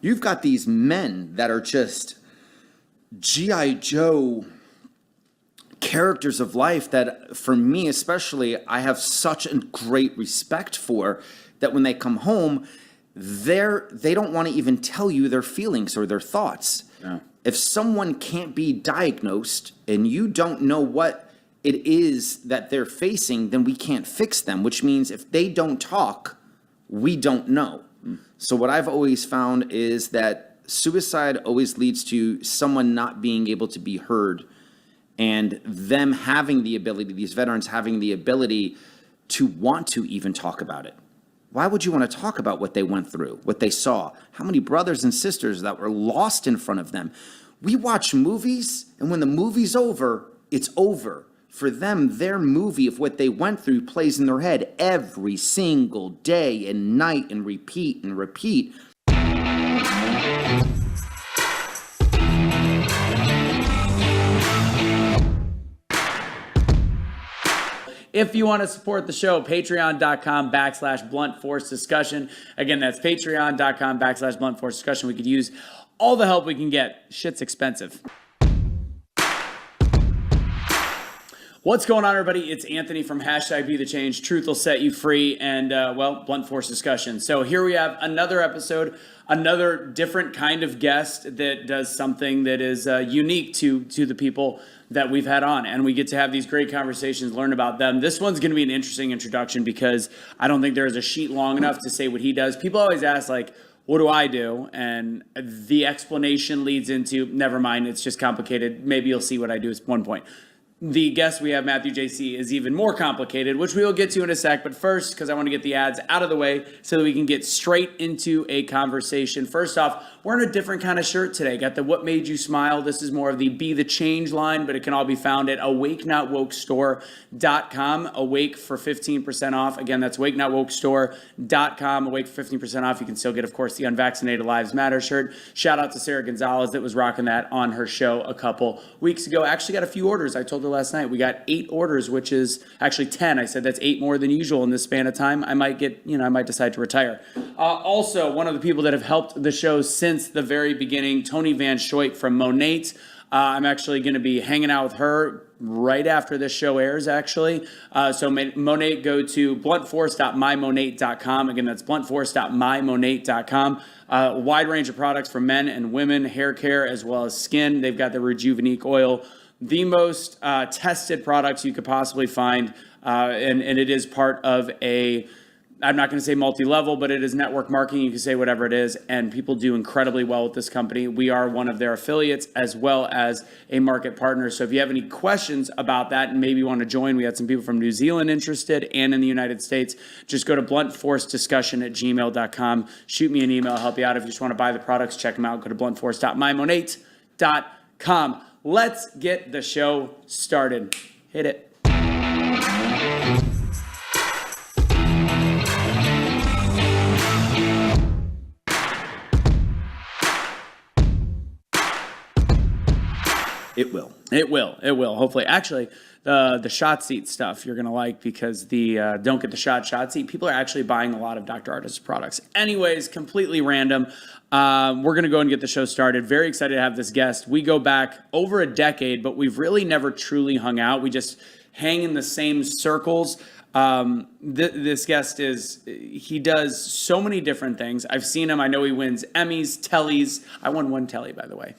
you've got these men that are just G.I. Joe characters of life that, for me especially, I have such a great respect for, that when they come home, they don't want to even tell you their feelings or their thoughts. Yeah. If someone can't be diagnosed and you don't know what it is that they're facing, then we can't fix them, which means if they don't talk, we don't know. So what I've always found is that suicide always leads to someone not being able to be heard, and them having the ability, these veterans having the ability to want to even talk about it. Why would you want to talk about what they went through, what they saw? How many brothers and sisters that were lost in front of them? We watch movies, and when the movie's over, it's over. For them, their movie of what they went through plays in their head every single day and night and repeat and repeat. If you want to support the show, patreon.com/Blunt Force Discussion. Again, that's patreon.com/Blunt Force Discussion. We could use all the help we can get. Shit's expensive. What's going on, everybody? It's Anthony from #BeTheChange. Truth will set you free, and, Blunt Force Discussion. So here we have another episode, another different kind of guest that does something that is unique to the people that we've had on, and we get to have these great conversations, learn about them. This one's going to be an interesting introduction because I don't think there's a sheet long enough to say what he does. People always ask, like, what do I do? And the explanation leads into, never mind, it's just complicated. Maybe you'll see what I do at one point. The guest we have, Matthew JC, is even more complicated, which we will get to in a sec. But first, because I want to get the ads out of the way so that we can get straight into a conversation. First off, we're in a different kind of shirt today. Got the What Made You Smile. This is more of the Be the Change line, but it can all be found at awakenotwokestore.com. Awake for 15% off. Again, that's awakenotwokestore.com. Awake for 15% off. You can still get, of course, the Unvaccinated Lives Matter shirt. Shout out to Sarah Gonzalez that was rocking that on her show a couple weeks ago. Actually got a few orders. I told her last night we got 8 orders, which is actually 10. I said that's 8 more than usual in this span of time. I might decide to retire. Also, one of the people that have helped the show since the very beginning, Tony Van Schoit from Monate. I'm actually going to be hanging out with her right after this show airs, actually. So Monate, go to bluntforce.mymonate.com. Again, that's bluntforce.mymonate.com. A wide range of products for men and women, hair care as well as skin. They've got the Rejuvenique oil, the most tested products you could possibly find, and it is part of a, I'm not going to say multi-level, but it is network marketing. You can say whatever it is, and people do incredibly well with this company. We are one of their affiliates as well as a market partner. So if you have any questions about that and maybe want to join, we had some people from New Zealand interested and in the United States. Just go to bluntforcediscussion@gmail.com. Shoot me an email. I'll help you out. If you just want to buy the products, check them out. Go to bluntforce.mymonate.com. Let's get the show started. Hit it. It will. Hopefully. Actually, the shot seat stuff you're going to like, because the don't get the shot seat, people are actually buying a lot of Dr. Artis products. Anyways, completely random. We're going to go and get the show started. Very excited to have this guest. We go back over a decade, but we've really never truly hung out. We just hang in the same circles. This guest he does so many different things. I've seen him. I know he wins Emmys, Tellys. I won 1 Telly, by the way.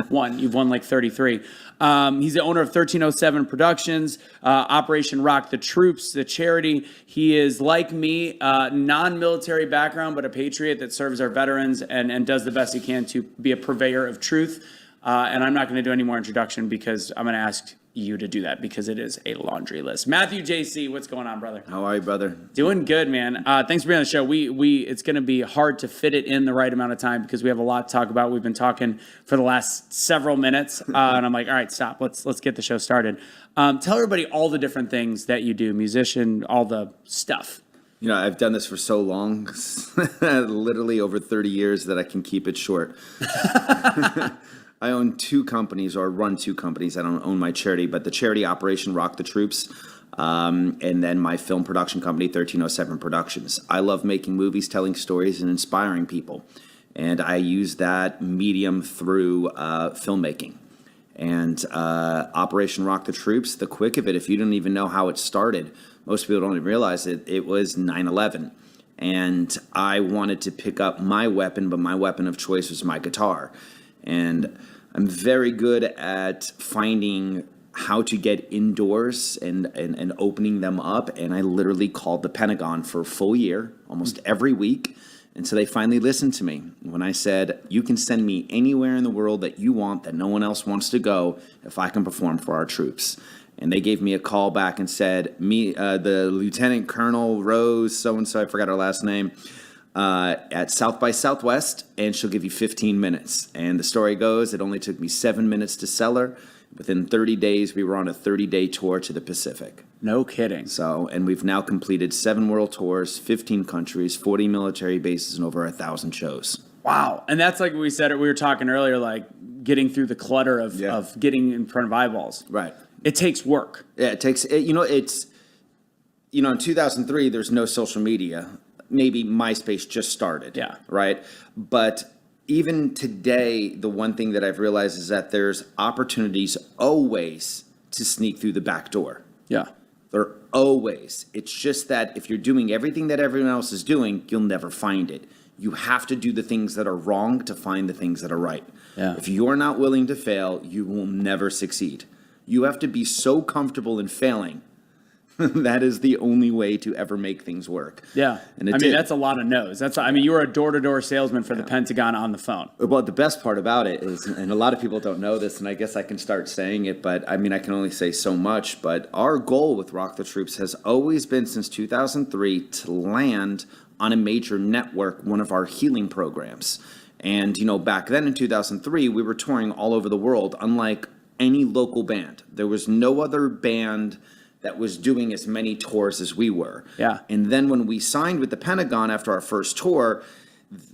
One. You've won like 33. He's the owner of 1307 Productions, Operation Rock the Troops, the charity. He is, like me, non-military background, but a patriot that serves our veterans and does the best he can to be a purveyor of truth. And I'm not going to do any more introduction because I'm going to ask you to do that because it is a laundry list. Matthew JC, what's going on, brother? How are you, brother? Doing good, man. Thanks for being on the show. It's going to be hard to fit it in the right amount of time because we have a lot to talk about. We've been talking for the last several minutes, and I'm like, all right, stop. Let's get the show started. Tell everybody all the different things that you do, musician, all the stuff. You know, I've done this for so long, literally over 30 years, that I can keep it short. I own 2 companies, or run 2 companies. I don't own my charity, but the charity Operation Rock the Troops, and then my film production company, 1307 Productions. I love making movies, telling stories, and inspiring people. and I use that medium through filmmaking. And Operation Rock the Troops, the quick of it, if you don't even know how it started, most people don't even realize it was 9/11. And I wanted to pick up my weapon, but my weapon of choice was my guitar. And I'm very good at finding how to get indoors and opening them up. And I literally called the Pentagon for a full year, almost every week. And so they finally listened to me when I said, you can send me anywhere in the world that you want, that no one else wants to go, if I can perform for our troops. And they gave me a call back and said, the Lieutenant Colonel Rose, so-and-so, I forgot her last name, at South by Southwest, and she'll give you 15 minutes. And the story goes, it only took me 7 minutes to sell her. Within 30 days, we were on a 30-day tour to the Pacific. No kidding. So, and we've now completed 7 world tours, 15 countries, 40 military bases, and over 1,000 shows. Wow. And that's like we said, we were talking earlier, like getting through the clutter of getting in front of eyeballs. Right. It takes work. Yeah, it takes, in 2003, there's no social media. Maybe MySpace just started. Yeah. Right. But even today, the one thing that I've realized is that there's opportunities always to sneak through the back door. Yeah. There always. It's just that if you're doing everything that everyone else is doing, you'll never find it. You have to do the things that are wrong to find the things that are right. Yeah. If you're not willing to fail, you will never succeed. You have to be so comfortable in failing. That is the only way to ever make things work. Yeah. And that's a lot of no's. You were a door-to-door salesman for the Pentagon on the phone. Well, the best part about it is, and a lot of people don't know this, and I guess I can start saying it, but I can only say so much, but our goal with Rock the Troops has always been since 2003 to land on a major network, one of our healing programs. And, back then in 2003, we were touring all over the world, unlike any local band. There was no other band that was doing as many tours as we were. Yeah. And then when we signed with the Pentagon after our first tour,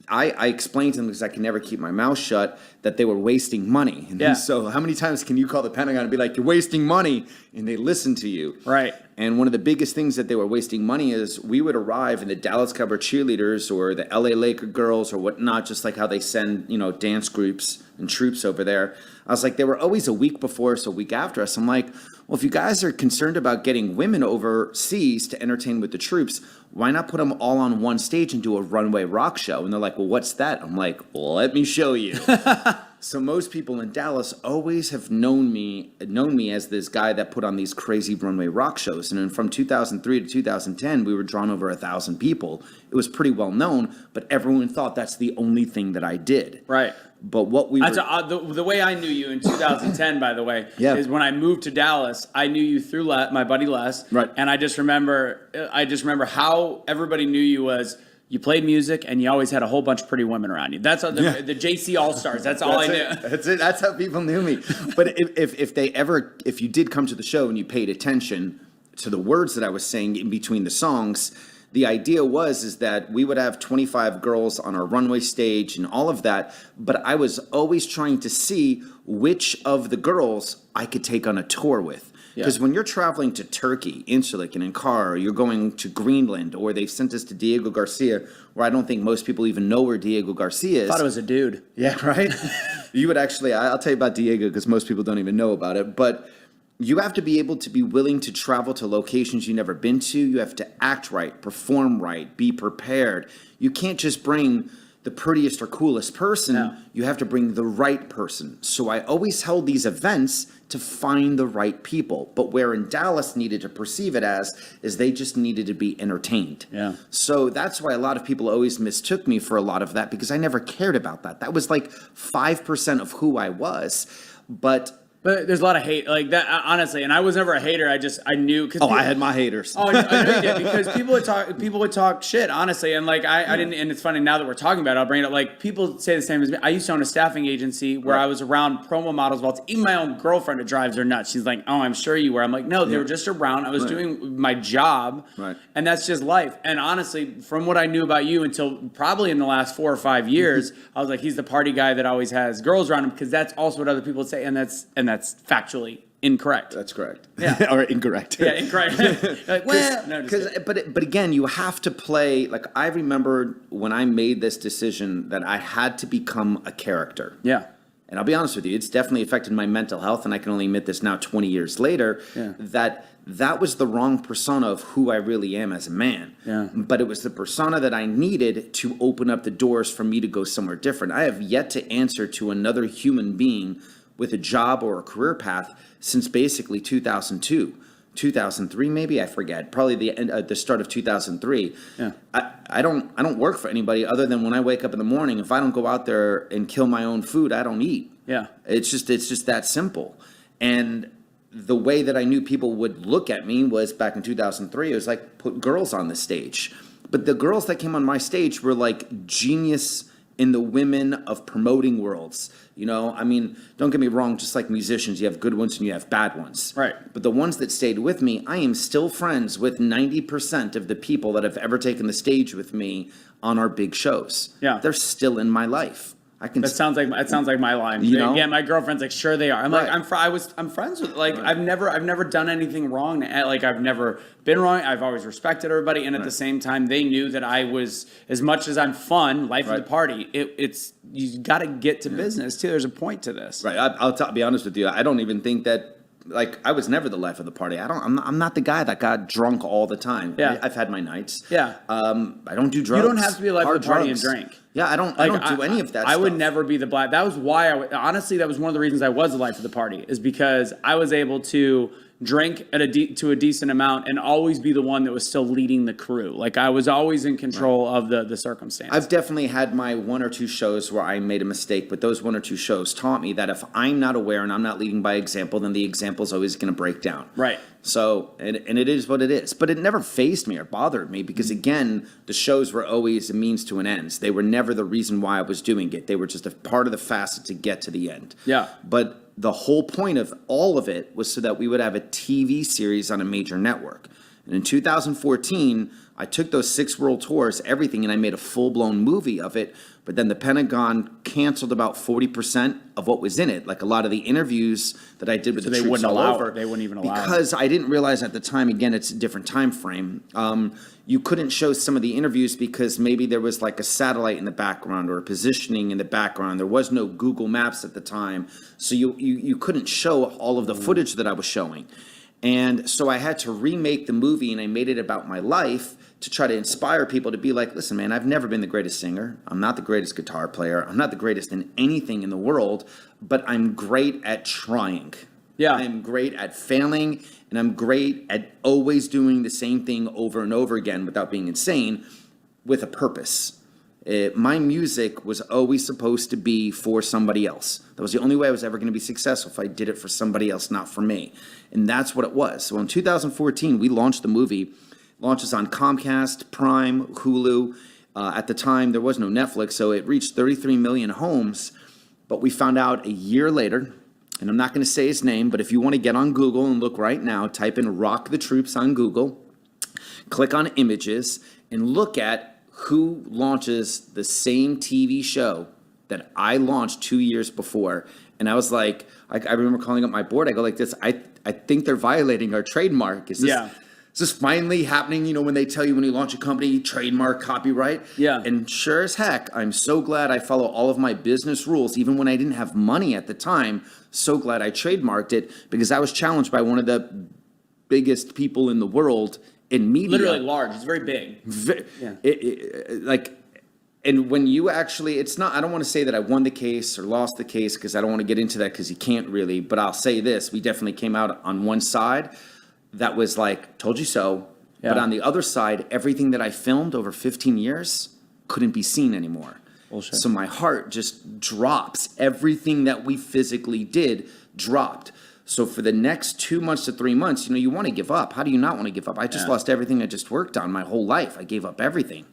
I explained to them, because I can never keep my mouth shut, that they were wasting money. And so how many times can you call the Pentagon and be like, you're wasting money? And they listen to you. Right. And one of the biggest things that they were wasting money is we would arrive and the Dallas Cowboy cheerleaders or the LA Laker girls or whatnot, just like how they send, dance groups and troops over there. I was like, they were always a week before us, a week after us. I'm like, well, if you guys are concerned about getting women overseas to entertain with the troops, why not put them all on one stage and do a runway rock show? And they're like, well, what's that? I'm like, well, let me show you. So most people in Dallas always have known me as this guy that put on these crazy runway rock shows. And then from 2003 to 2010, we were drawn over 1,000 people. It was pretty well known, but everyone thought that's the only thing that I did. Right. But what we were... the way I knew you in 2010, by the way, Yeah. is when I moved to Dallas. I knew you through my buddy Les, Right. And I just remember how everybody knew you was. You played music, and you always had a whole bunch of pretty women around you. That's the JC All Stars. That's all I knew. That's it. That's how people knew me. But if you did come to the show and you paid attention to the words that I was saying in between the songs, the idea is that we would have 25 girls on our runway stage and all of that. But I was always trying to see which of the girls I could take on a tour with. Because when you're traveling to Turkey, Incirlik, and Ankara, or you're going to Greenland, or they've sent us to Diego Garcia, where I don't think most people even know where Diego Garcia is. I thought it was a dude. Yeah, right? You would actually, I'll tell you about Diego because most people don't even know about it. But you have to be able to be willing to travel to locations you've never been to. You have to act right, perform right, be prepared. You can't just bring the prettiest or coolest person. No. You have to bring the right person. So I always held these events to find the right people. But where in Dallas needed to perceive it as is they just needed to be entertained. Yeah. So that's why a lot of people always mistook me for a lot of that, because I never cared about that. That was like 5% of who I was. But there's a lot of hate like that, honestly. And I was never a hater. I knew. I had my haters. Oh, I know you did, because people would talk shit, honestly. And like I didn't. And it's funny now that we're talking about it, I'll bring it up. Like people say the same as me. I used to own a staffing agency where I was around promo models. Well, even my own girlfriend, it drives her nuts. She's like, "Oh, I'm sure you were." I'm like, "No, they were just around. I was doing my job, and that's just life." And honestly, from what I knew about you until probably in the last 4 or 5 years, I was like, "He's the party guy that always has girls around him," because that's also what other people would say, and that's factually incorrect. That's correct. Yeah. Or incorrect. Yeah, incorrect. Like, well, no, just kidding. But again, you have to play. Like I remember when I made this decision that I had to become a character. Yeah. And I'll be honest with you, it's definitely affected my mental health, and I can only admit this now 20 years later, that was the wrong persona of who I really am as a man. Yeah. But it was the persona that I needed to open up the doors for me to go somewhere different. I have yet to answer to another human being with a job or a career path since basically 2002. 2003 maybe, I forget, probably the start of 2003. Yeah. I don't work for anybody other than when I wake up in the morning. If I don't go out there and kill my own food, I don't eat. Yeah. It's just that simple. And the way that I knew people would look at me was back in 2003. It was like put girls on the stage, but the girls that came on my stage were like genius in the women of promoting worlds. You know, I mean, don't get me wrong, just like musicians, you have good ones and you have bad ones. Right. But the ones that stayed with me, I am still friends with 90% of the people that have ever taken the stage with me on our big shows. Yeah. They're still in my life. I can That sounds like my line. You know? Yeah, my girlfriend's like, sure they are. I'm Right. like, I'm friends with, like, I've never done anything wrong. Like, I've never been wrong. I've always respected everybody, and at the same time, they knew that I was, as much as I'm fun, life of the party. It's you got to get to business too. There's a point to this. Right. I'll be honest with you. I don't even think that. Like I was never the life of the party. I'm not the guy that got drunk all the time. Yeah. I've had my nights. Yeah. I don't do drugs. You don't have to be the life of the party and drugs. drink. Yeah, I don't do any of that. I would stuff. never be the black. That was why honestly, that was one of the reasons I was the life of the party, is because I was able to drink to a decent amount and always be the one that was still leading the crew. Like I was always in control of the circumstance. I've definitely had my one or two shows where I made a mistake, but those one or two shows taught me that if I'm not aware and I'm not leading by example, then the example is always going to break down. Right. So, and it is what it is. But it never fazed me or bothered me because, again, the shows were always a means to an end. They were never the reason why I was doing it. They were just a part of the facet to get to the end. Yeah. But the whole point of all of it was so that we would have a TV series on a major network. And in 2014, I took those 6 world tours, everything, and I made a full-blown movie of it. But then the Pentagon canceled about 40% of what was in it, like a lot of the interviews that I did with the troops all over. They wouldn't even allow it. Because I didn't realize at the time, again, it's a different time frame. You couldn't show some of the interviews because maybe there was like a satellite in the background or a positioning in the background. There was no Google Maps at the time. So you couldn't show all of the footage that I was showing. And so I had to remake the movie, and I made it about my life to try to inspire people to be like, listen, man, I've never been the greatest singer. I'm not the greatest guitar player. I'm not the greatest in anything in the world, but I'm great at trying. Yeah. I'm great at failing, and I'm great at always doing the same thing over and over again without being insane with a purpose. My music was always supposed to be for somebody else. That was the only way I was ever going to be successful, if I did it for somebody else, not for me. And that's what it was. So in 2014, we launched the movie. Launches on Comcast, Prime, Hulu. At the time, there was no Netflix, so it reached 33 million homes. But we found out a year later, and I'm not going to say his name, but if you want to get on Google and look right now, type in Rock the Troops on Google, click on images, and look at who launches the same TV show that I launched 2 years before. And I was like, I remember calling up my board. I go like this, I think they're violating our trademark. Is this finally happening, you know, when they tell you when you launch a company, trademark, copyright? Yeah. And sure as heck, I'm so glad I follow all of my business rules, even when I didn't have money at the time. So glad I trademarked it because I was challenged by one of the biggest people in the world in media. Literally large. It's very big. And when you actually, it's not, I don't want to say that I won the case or lost the case because I don't want to get into that because you can't really, but I'll say this, we definitely came out on one side that was like, told you so. Yeah. But on the other side, everything that I filmed over 15 years couldn't be seen anymore. Bullshit. So my heart just drops. Everything that we physically did dropped. So for the next 2 months to 3 months, you know, you want to give up. How do you not want to give up? I just lost everything I just worked on my whole life. I gave up everything.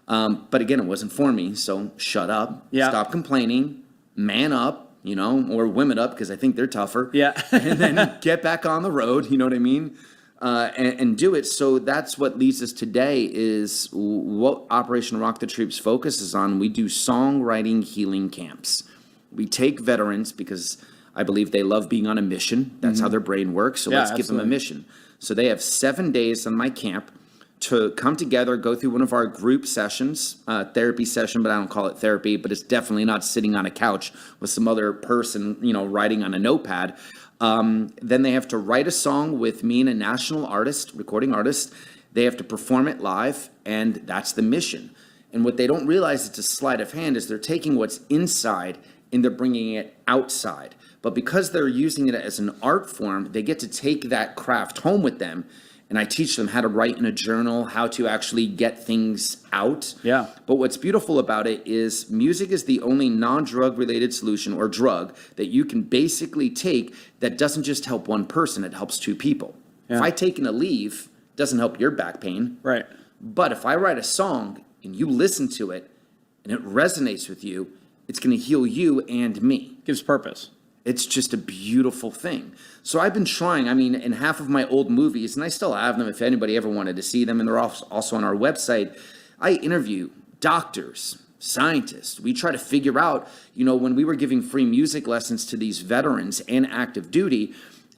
But again, it wasn't for me. So shut up. Yeah. Stop complaining. Man up. You know, or women up because I think they're tougher. Yeah. And then get back on the road. You know what I mean? And do it. So that's what leads us today is what Operation Rock the Troops focuses on. We do songwriting healing camps. We take veterans because I believe they love being on a mission. That's how their brain works. So Yeah, let's give them a absolutely. mission. So they have 7 days on my camp to come together, go through one of our group sessions, therapy session, but I don't call it therapy, but it's definitely not sitting on a couch with some other person, writing on a notepad. Then they have to write a song with me and a national artist, recording artist. They have to perform it live, and that's the mission. And what they don't realize, it's a sleight of hand, is they're taking what's inside and they're bringing it outside. But because they're using it as an art form, they get to take that craft home with them. And I teach them how to write in a journal, how to actually get things out. Yeah. But what's beautiful about it is music is the only non-drug related solution or drug that you can basically take that doesn't just help one person, it helps two people. Yeah. If I take an Aleve, it doesn't help your back pain. Right. But if I write a song and you listen to it and it resonates with you, it's going to heal you and me. Gives purpose. It's just a beautiful thing. So I've been trying, in half of my old movies, and I still have them if anybody ever wanted to see them, and they're also on our website, I interview doctors, scientists. We try to figure out, when we were giving free music lessons to these veterans and active duty,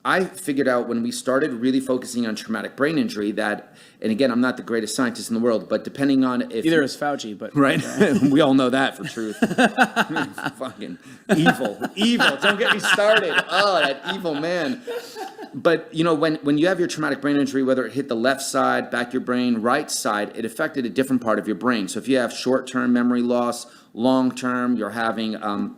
I figured out when we started really focusing on traumatic brain injury that, and again, I'm not the greatest scientist in the world, but depending on if... Either is Fauci, but... Right? We all know that for truth. Fucking evil. Don't get me started. Oh, that evil man. But, when you have your traumatic brain injury, whether it hit the left side, back your brain, right side, it affected a different part of your brain. So if you have short-term memory loss, long-term, you're having...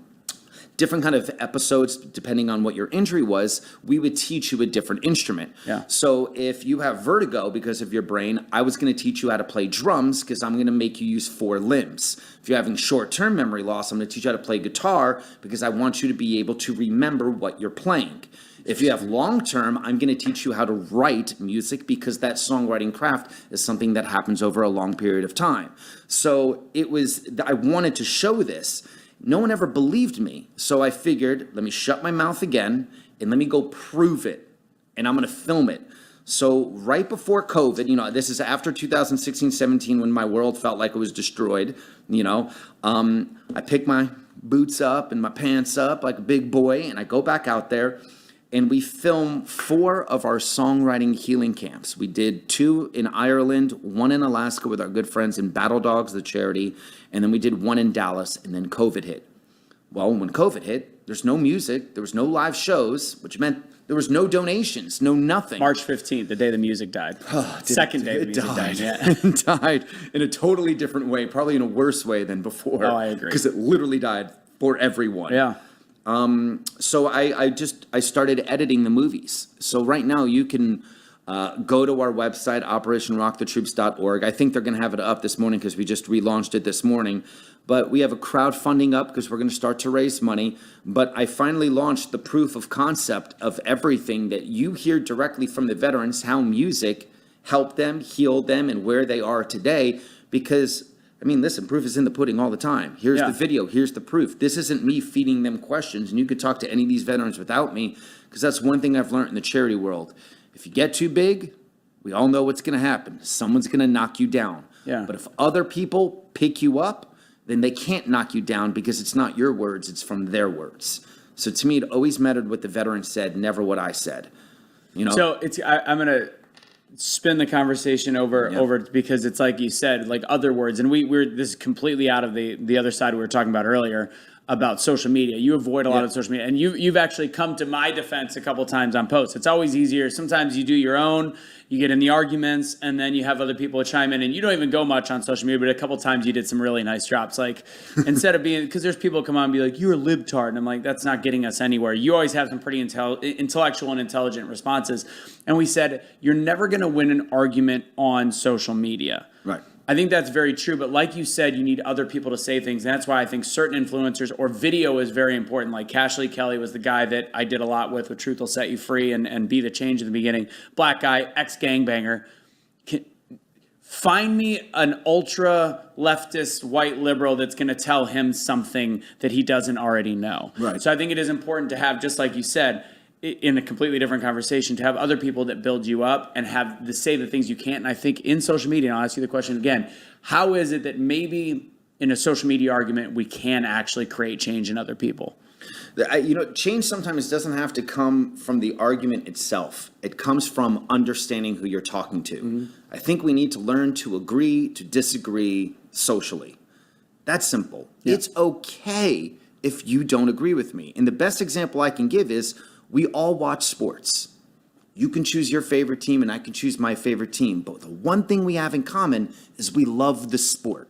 different kind of episodes depending on what your injury was, we would teach you a different instrument. Yeah. So if you have vertigo because of your brain, I was going to teach you how to play drums because I'm going to make you use 4 limbs. If you're having short-term memory loss, I'm going to teach you how to play guitar because I want you to be able to remember what you're playing. If you have long-term, I'm going to teach you how to write music because that songwriting craft is something that happens over a long period of time. So I wanted to show this. No one ever believed me. So I figured, let me shut my mouth again and let me go prove it. And I'm going to film it. So right before COVID, this is after 2016, 17, when my world felt like it was destroyed, I pick my boots up and my pants up like a big boy and I go back out there and we film 4 of our songwriting healing camps. We did 2 in Ireland, 1 in Alaska with our good friends in Battle Dogs, the charity, and then we did 1 in Dallas, and then COVID hit. Well, when COVID hit, there's no music, there was no live shows, which meant there was no donations, no nothing. March 15th, the day the music died. Second day the music died. Yeah. It died in a totally different way, probably in a worse way than before. Oh, I agree. Because it literally died for everyone. Yeah. So I started editing the movies. So right now you can go to our website, operationrockthetroops.org. I think they're going to have it up this morning because we just relaunched it this morning. But we have a crowdfunding up because we're going to start to raise money. But I finally launched the proof of concept of everything that you hear directly from the veterans, how music helped them, healed them, and where they are today. Because listen, proof is in the pudding all the time. Here's the video. Here's the proof. This isn't me feeding them questions. And you could talk to any of these veterans without me, because that's one thing I've learned in the charity world. If you get too big, we all know what's going to happen. Someone's going to knock you down. Yeah. But if other people pick you up, then they can't knock you down because it's not your words. It's from their words. So to me, it always mattered what the veteran said, never what I said. So I'm going to spin the conversation over because it's like you said, like other words, and this is completely out of the other side we were talking about earlier about social media. You avoid a lot of social media, and you've actually come to my defense a couple times on posts. It's always easier. Sometimes you do your own, you get in the arguments, and then you have other people chime in, and you don't even go much on social media, but a couple times you did some really nice drops. Like, instead of being, because there's people come on and be like, you're a libtard, and I'm like, that's not getting us anywhere. You always have some pretty intellectual and intelligent responses. And we said, you're never going to win an argument on social media. Right. I think that's very true, but like you said, you need other people to say things, and that's why I think certain influencers or video is very important. Like Cashley Kelly was the guy that I did a lot with Truth Will Set You Free and Be the Change in the beginning. Black guy, ex-gangbanger. Find me an ultra-leftist white liberal that's going to tell him something that he doesn't already know. Right. So I think it is important to have, just like you said, in a completely different conversation, to have other people that build you up and have to say the things you can't. And I think in social media, and I'll ask you the question again, how is it that maybe in a social media argument we can actually create change in other people? Change sometimes doesn't have to come from the argument itself. It comes from understanding who you're talking to. Mm-hmm. I think we need to learn to agree to disagree socially. That's simple. Yeah. It's okay if you don't agree with me. And the best example I can give is we all watch sports. You can choose your favorite team and I can choose my favorite team. But the one thing we have in common is we love the sport.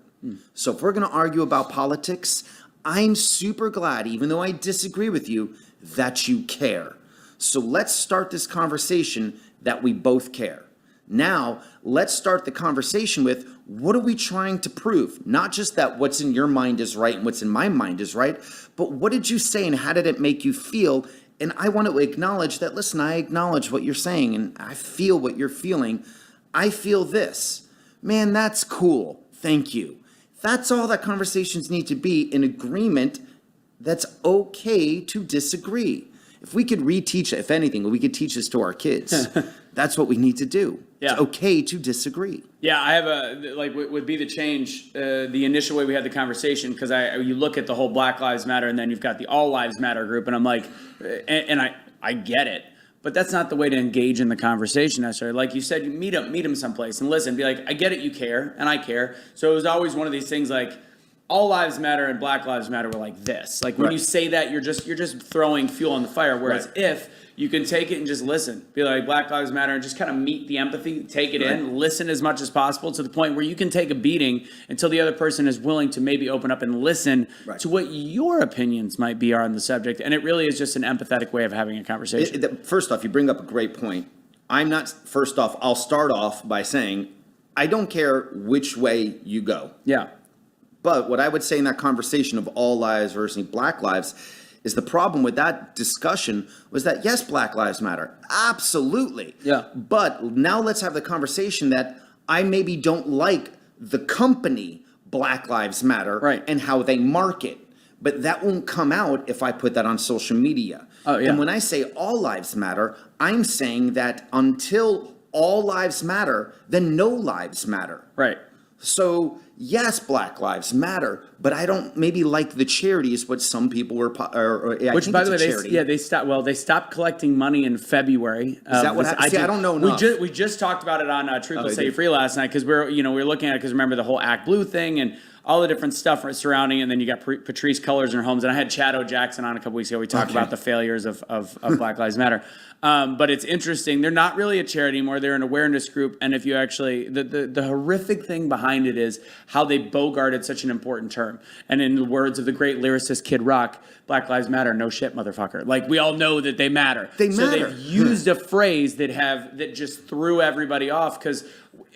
So if we're going to argue about politics, I'm super glad, even though I disagree with you, that you care. So let's start this conversation that we both care. Now, let's start the conversation with what are we trying to prove? Not just that what's in your mind is right and what's in my mind is right, but what did you say and how did it make you feel? And I want to acknowledge that, listen, I acknowledge what you're saying and I feel what you're feeling. I feel this. Man, that's cool. Thank you. That's all that conversations need to be, in agreement that's okay to disagree. If we could reteach, if anything, we could teach this to our kids. That's what we need to do. Yeah. It's okay to disagree. Yeah, I have would be the change, the initial way we had the conversation, because you look at the whole Black Lives Matter and then you've got the All Lives Matter group, and I'm like, and I get it. But that's not the way to engage in the conversation necessarily. Like you said, you meet them someplace and listen, be like, I get it, you care, and I care. So it was always one of these things like, all lives matter and Black Lives Matter were like this. Like when Right. you say that, you're just throwing fuel on the fire. Whereas Right. if you can take it and just listen, be like Black Lives Matter, and just kind of meet the empathy, take it in, listen as much as possible to the point where you can take a beating until the other person is willing to maybe open up and listen to what your opinions might be on the subject. And it really is just an empathetic way of having a conversation. First off, you bring up a great point. First off, I'll start off by saying, I don't care which way you go. Yeah. But what I would say in that conversation of all lives versus Black lives is the problem with that discussion was that, yes, Black Lives Matter. Absolutely. Yeah. But now let's have the conversation that I maybe don't like the company Black Lives Matter Right. and how they market. But that won't come out if I put that on social media. Oh, yeah. And when I say all lives matter, I'm saying that until all lives matter, then no lives matter. Right. So yes, Black Lives Matter, but I don't maybe like the charity is what some people were. Which, by the way, they stopped collecting money in February. Is that what happened? I don't know enough. We just talked about it on Truth Will Set You Free last night, because we were looking at it, because remember the whole Act Blue thing and all the different stuff surrounding, and then you got Patrice Cullors in her homes, and I had Chad Jackson on a couple weeks ago. We talked about the failures of Black Lives Matter. But it's interesting. They're not really a charity anymore. They're an awareness group. And if you actually, the horrific thing behind it is how they bogarted such an important term. And in the words of the great lyricist Kid Rock, Black Lives Matter, no shit, motherfucker. Like, we all know that they matter. So they've used a phrase that just threw everybody off, because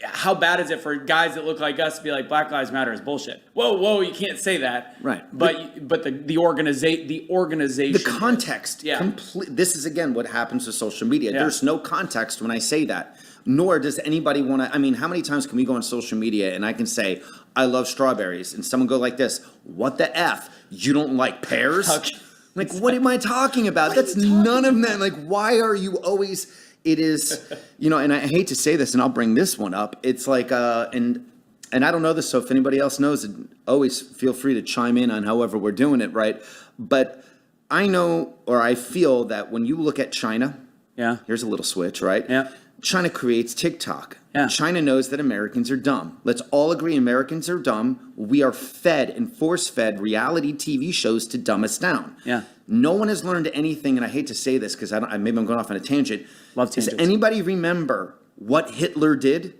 how bad is it for guys that look like us to be like, Black Lives Matter is bullshit? Whoa, you can't say that. Right. But the organization. The context. Yeah. This is, again, what happens with social media. Yeah. There's no context when I say that. Nor does anybody want to. I mean, how many times can we go on social media and I can say, I love strawberries, and someone go like this, what the F? You don't like pears? Okay. Like, what am I talking about? That's none of that. Like, why are you always, it is, and I hate to say this, and I'll bring this one up. It's like, and I don't know this, so if anybody else knows it, always feel free to chime in on however we're doing it, right? But I know, or I feel that when you look at China, here's a little switch, right? Yeah. China creates TikTok. Yeah. China knows that Americans are dumb. Let's all agree Americans are dumb. We are fed and force-fed reality TV shows to dumb us down. Yeah. No one has learned anything, and I hate to say this because maybe I'm going off on a tangent. Love tangents. Does anybody remember what Hitler did?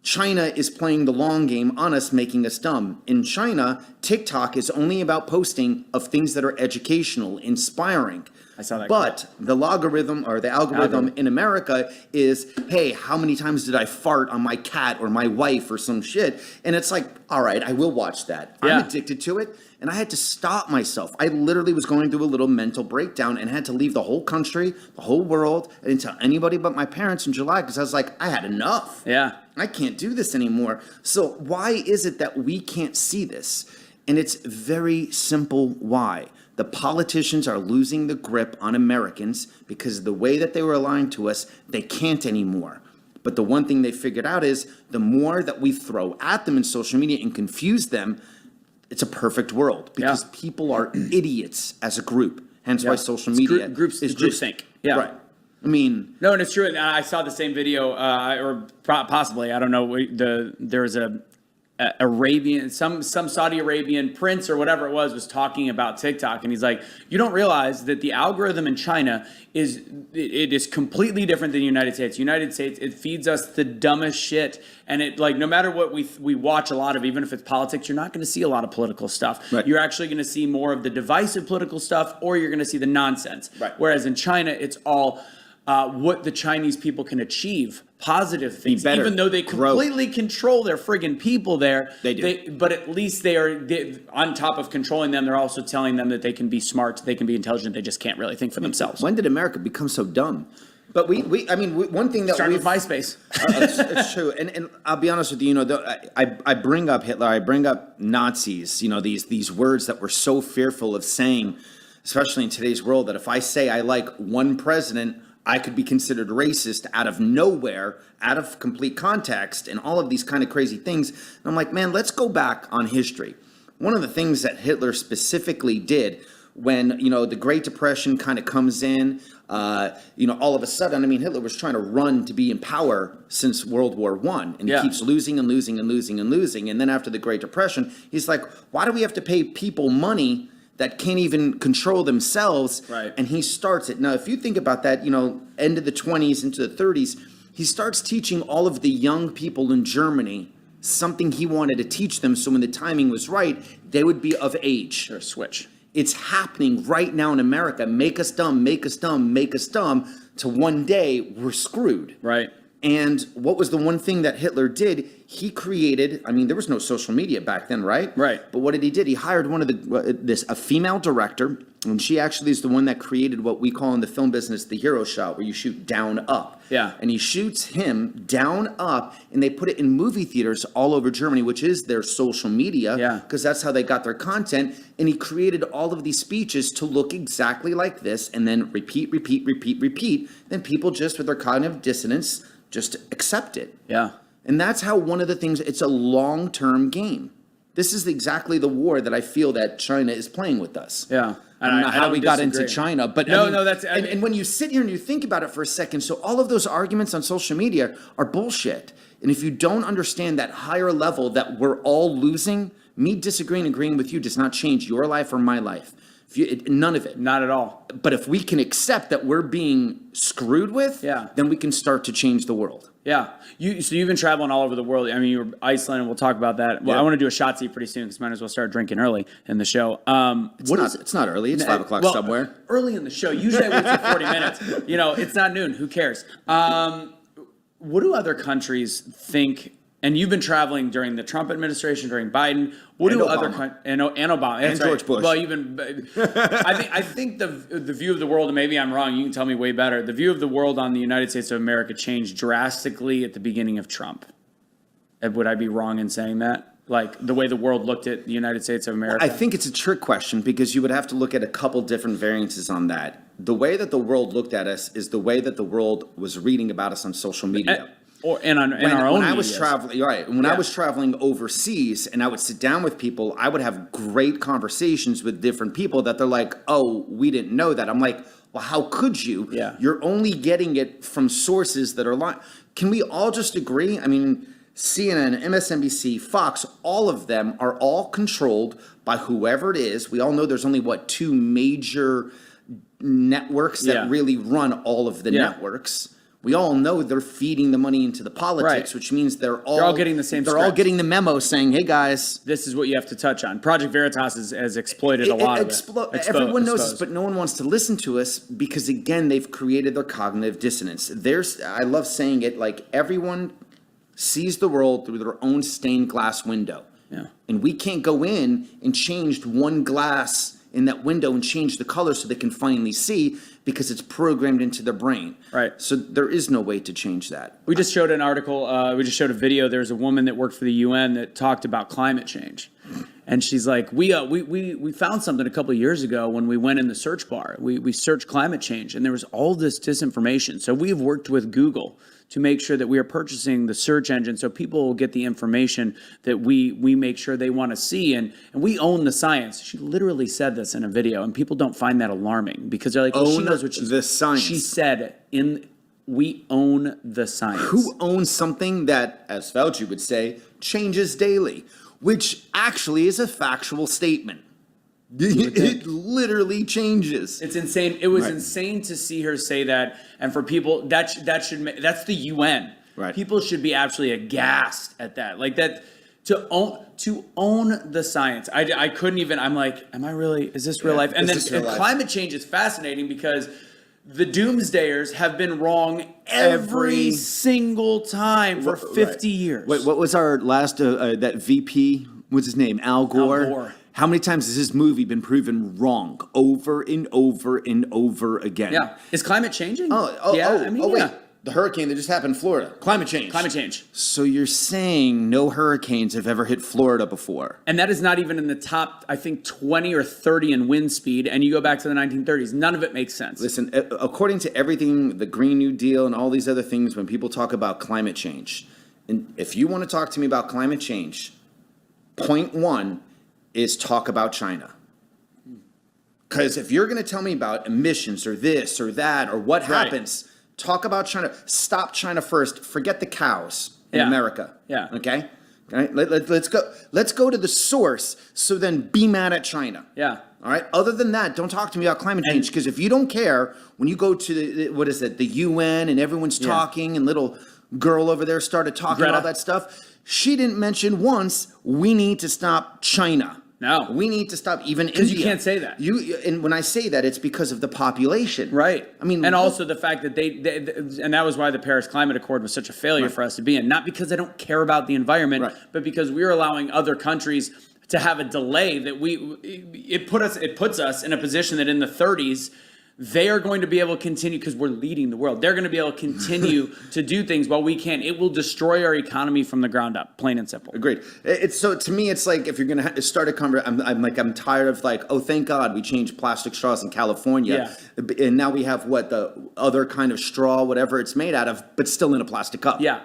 China is playing the long game on us, making us dumb. In China, TikTok is only about posting of things that are educational, inspiring. I saw that. But the logarithm or the algorithm in America is, hey, how many times did I fart on my cat or my wife or some shit? And it's like, all right, I will watch that. Yeah. I'm addicted to it. And I had to stop myself. I literally was going through a little mental breakdown and had to leave the whole country, the whole world. I didn't tell anybody but my parents in July because I was like, I had enough. Yeah. I can't do this anymore. So why is it that we can't see this? And it's very simple why. The politicians are losing the grip on Americans because the way that they were lying to us, they can't anymore. But the one thing they figured out is the more that we throw at them in social media and confuse them, it's a perfect world because people are idiots as a group. Hence why social It's media groups is group just think. Yeah. right. I mean, No, and it's true. And I saw the same video, or possibly, I don't know. There was a Arabian, some Saudi Arabian prince or whatever it was talking about TikTok, and he's like, you don't realize that the algorithm in China is completely different than the United States. United States, it feeds us the dumbest shit, and it like no matter what we watch a lot of, even if it's politics, you're not going to see a lot of political stuff. Right. You're actually going to see more of the divisive political stuff, or you're going to see the nonsense. Right. Whereas in China, it's all what the Chinese people can achieve, positive things, better, even though they grow. completely control their friggin' people there. They do. But at least they on top of controlling them, they're also telling them that they can be smart, they can be intelligent, they just can't really think for themselves. when did America become so dumb? But one thing that Starting we've with MySpace. it's true, and I'll be honest with you. I bring up Hitler, I bring up Nazis. These words that we're so fearful of saying, especially in today's world. That if I say I like one president, I could be considered racist out of nowhere, out of complete context, and all of these kind of crazy things. And I'm like, man, let's go back on history. One of the things that Hitler specifically did when, the Great Depression kind of comes in, all of a sudden, Hitler was trying to run to be in power since World War I, and he keeps losing and losing and losing and losing. And then after the Great Depression, he's like, why do we have to pay people money that can't even control themselves? Right. And he starts it. Now, if you think about that, end of the 20s into the 30s, he starts teaching all of the young people in Germany something he wanted to teach them. So when the timing was right, they would be of age. Or switch. It's happening right now in America. Make us dumb, make us dumb, make us dumb, to one day we're screwed. Right. And what was the one thing that Hitler did? He created, there was no social media back then, right? Right. But what did he did? He hired a female director, and she actually is the one that created what we call in the film business the hero shot, where you shoot down up. Yeah. And he shoots him down up, and they put it in movie theaters all over Germany, which is their social media. Yeah. Because that's how they got their content. And he created all of these speeches to look exactly like this, and then repeat. Then people just, with their cognitive dissonance, just accept it. Yeah. And that's how one of the things, it's a long-term game. This is exactly the war that I feel that China is playing with us. Yeah. I don't know how we got disagree. into China, but that's and when you sit here and you think about it for a second, so all of those arguments on social media are bullshit. And if you don't understand that higher level that we're all losing, me disagreeing and agreeing with you does not change your life or my life. None of it. Not at all. But if we can accept that we're being screwed with, then we can start to change the world. Yeah. So you've been traveling all over the world. You were Iceland, and we'll talk about that. Well, I want to do a shotzi pretty soon because might as well start drinking early in the show. It's not early. It's 5 o'clock somewhere. Early in the show. Usually I wait for 40 minutes. It's not noon. Who cares? What do other countries think? And you've been traveling during the Trump administration, during Biden. What do other countries and Obama and George Bush? Well, I think the view of the world, and maybe I'm wrong. You can tell me way better. The view of the world on the United States of America changed drastically at the beginning of Trump. Would I be wrong in saying that? Like the way the world looked at the United States of America? I think it's a trick question because you would have to look at a couple different variances on that. The way that the world looked at us is the way that the world was reading about us on social media. In our own. When I was traveling, right? When I was traveling overseas, and I would sit down with people, I would have great conversations with different people that they're like, "Oh, we didn't know that." I'm like, "Well, how could you? Yeah. You're only getting it from sources that are lying." Can we all just agree? CNN, MSNBC, Fox, all of them are all controlled by whoever it is. We all know there's only two major networks that really run all of the networks. We all know they're feeding the money into the politics, which means they're all getting the same. They're all getting the memo saying, "Hey guys, this is what you have to touch on." Project Veritas has exploited a lot of it. Everyone knows this, but no one wants to listen to us because again, they've created their cognitive dissonance. I love saying it, like everyone sees the world through their own stained glass window. Yeah. And we can't go in and change one glass in that window and change the color so they can finally see because it's programmed into their brain. Right. So there is no way to change that. We just showed an article. We just showed a video. There's a woman that worked for the UN that talked about climate change. And she's like, we found something a couple of years ago when we went in the search bar. We searched climate change, and there was all this disinformation. So we've worked with Google to make sure that we are purchasing the search engine so people will get the information that we make sure they want to see. And we own the science. She literally said this in a video, and people don't find that alarming because they're like, well, she knows what she's... The science. She said, we own the science. Who owns something that, as Fauci would say, changes daily, which actually is a factual statement. It literally changes. It's insane. It was insane to see her say that, and for people that's the UN. Right. People should be absolutely aghast at that. Like that to own the science. I couldn't even. I'm like, am I really? Is this real life? And then climate change is fascinating because the doomsdayers have been wrong every single time for 50 years. Wait, what was our last that VP? What's his name? Al Gore. Al Gore. How many times has this movie been proven wrong over and over and over again? Yeah. Is climate changing? Wait. The hurricane that just happened in Florida. Climate change. Climate change. So you're saying no hurricanes have ever hit Florida before? And that is not even in the top, I think, 20 or 30 in wind speed. And you go back to the 1930s. None of it makes sense. Listen, according to everything, the Green New Deal and all these other things, when people talk about climate change, and if you want to talk to me about climate change, point one is talk about China. Because if you're going to tell me about emissions or this or that or what happens, talk about China. Stop China first. Forget the cows in America. Yeah. Okay? All right? Let's go. Let's go to the source. So then be mad at China. Yeah. All right. Other than that, don't talk to me about climate change. Because if you don't care, when you go to the UN and everyone's talking and little girl over there started talking about all that stuff. She didn't mention once, we need to stop China. No. We need to stop even India. Because you can't say that. And when I say that, it's because of the population. Right. I mean, and also the fact that they and that was why the Paris Climate Accord was such a failure for us to be in. Not because they don't care about the environment, but because we're allowing other countries to have a delay that it puts us in a position that in the 30s, they are going to be able to continue because we're leading the world. They're going to be able to continue to do things while we can't. It will destroy our economy from the ground up, plain and simple. Agreed. So to me, it's like if you're going to start a conversation, I'm tired of like, oh, thank God we changed plastic straws in California. Yeah. And now we have the other kind of straw, whatever it's made out of, but still in a plastic cup. Yeah.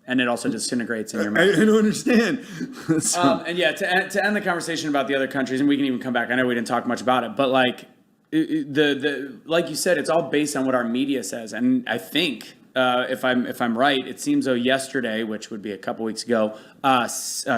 And it also disintegrates in your mouth. I don't understand. And yeah, to end the conversation about the other countries, and we can even come back. I know we didn't talk much about it, but like, like you said, it's all based on what our media says, and I think if I'm right, it seems though yesterday, which would be a couple weeks ago,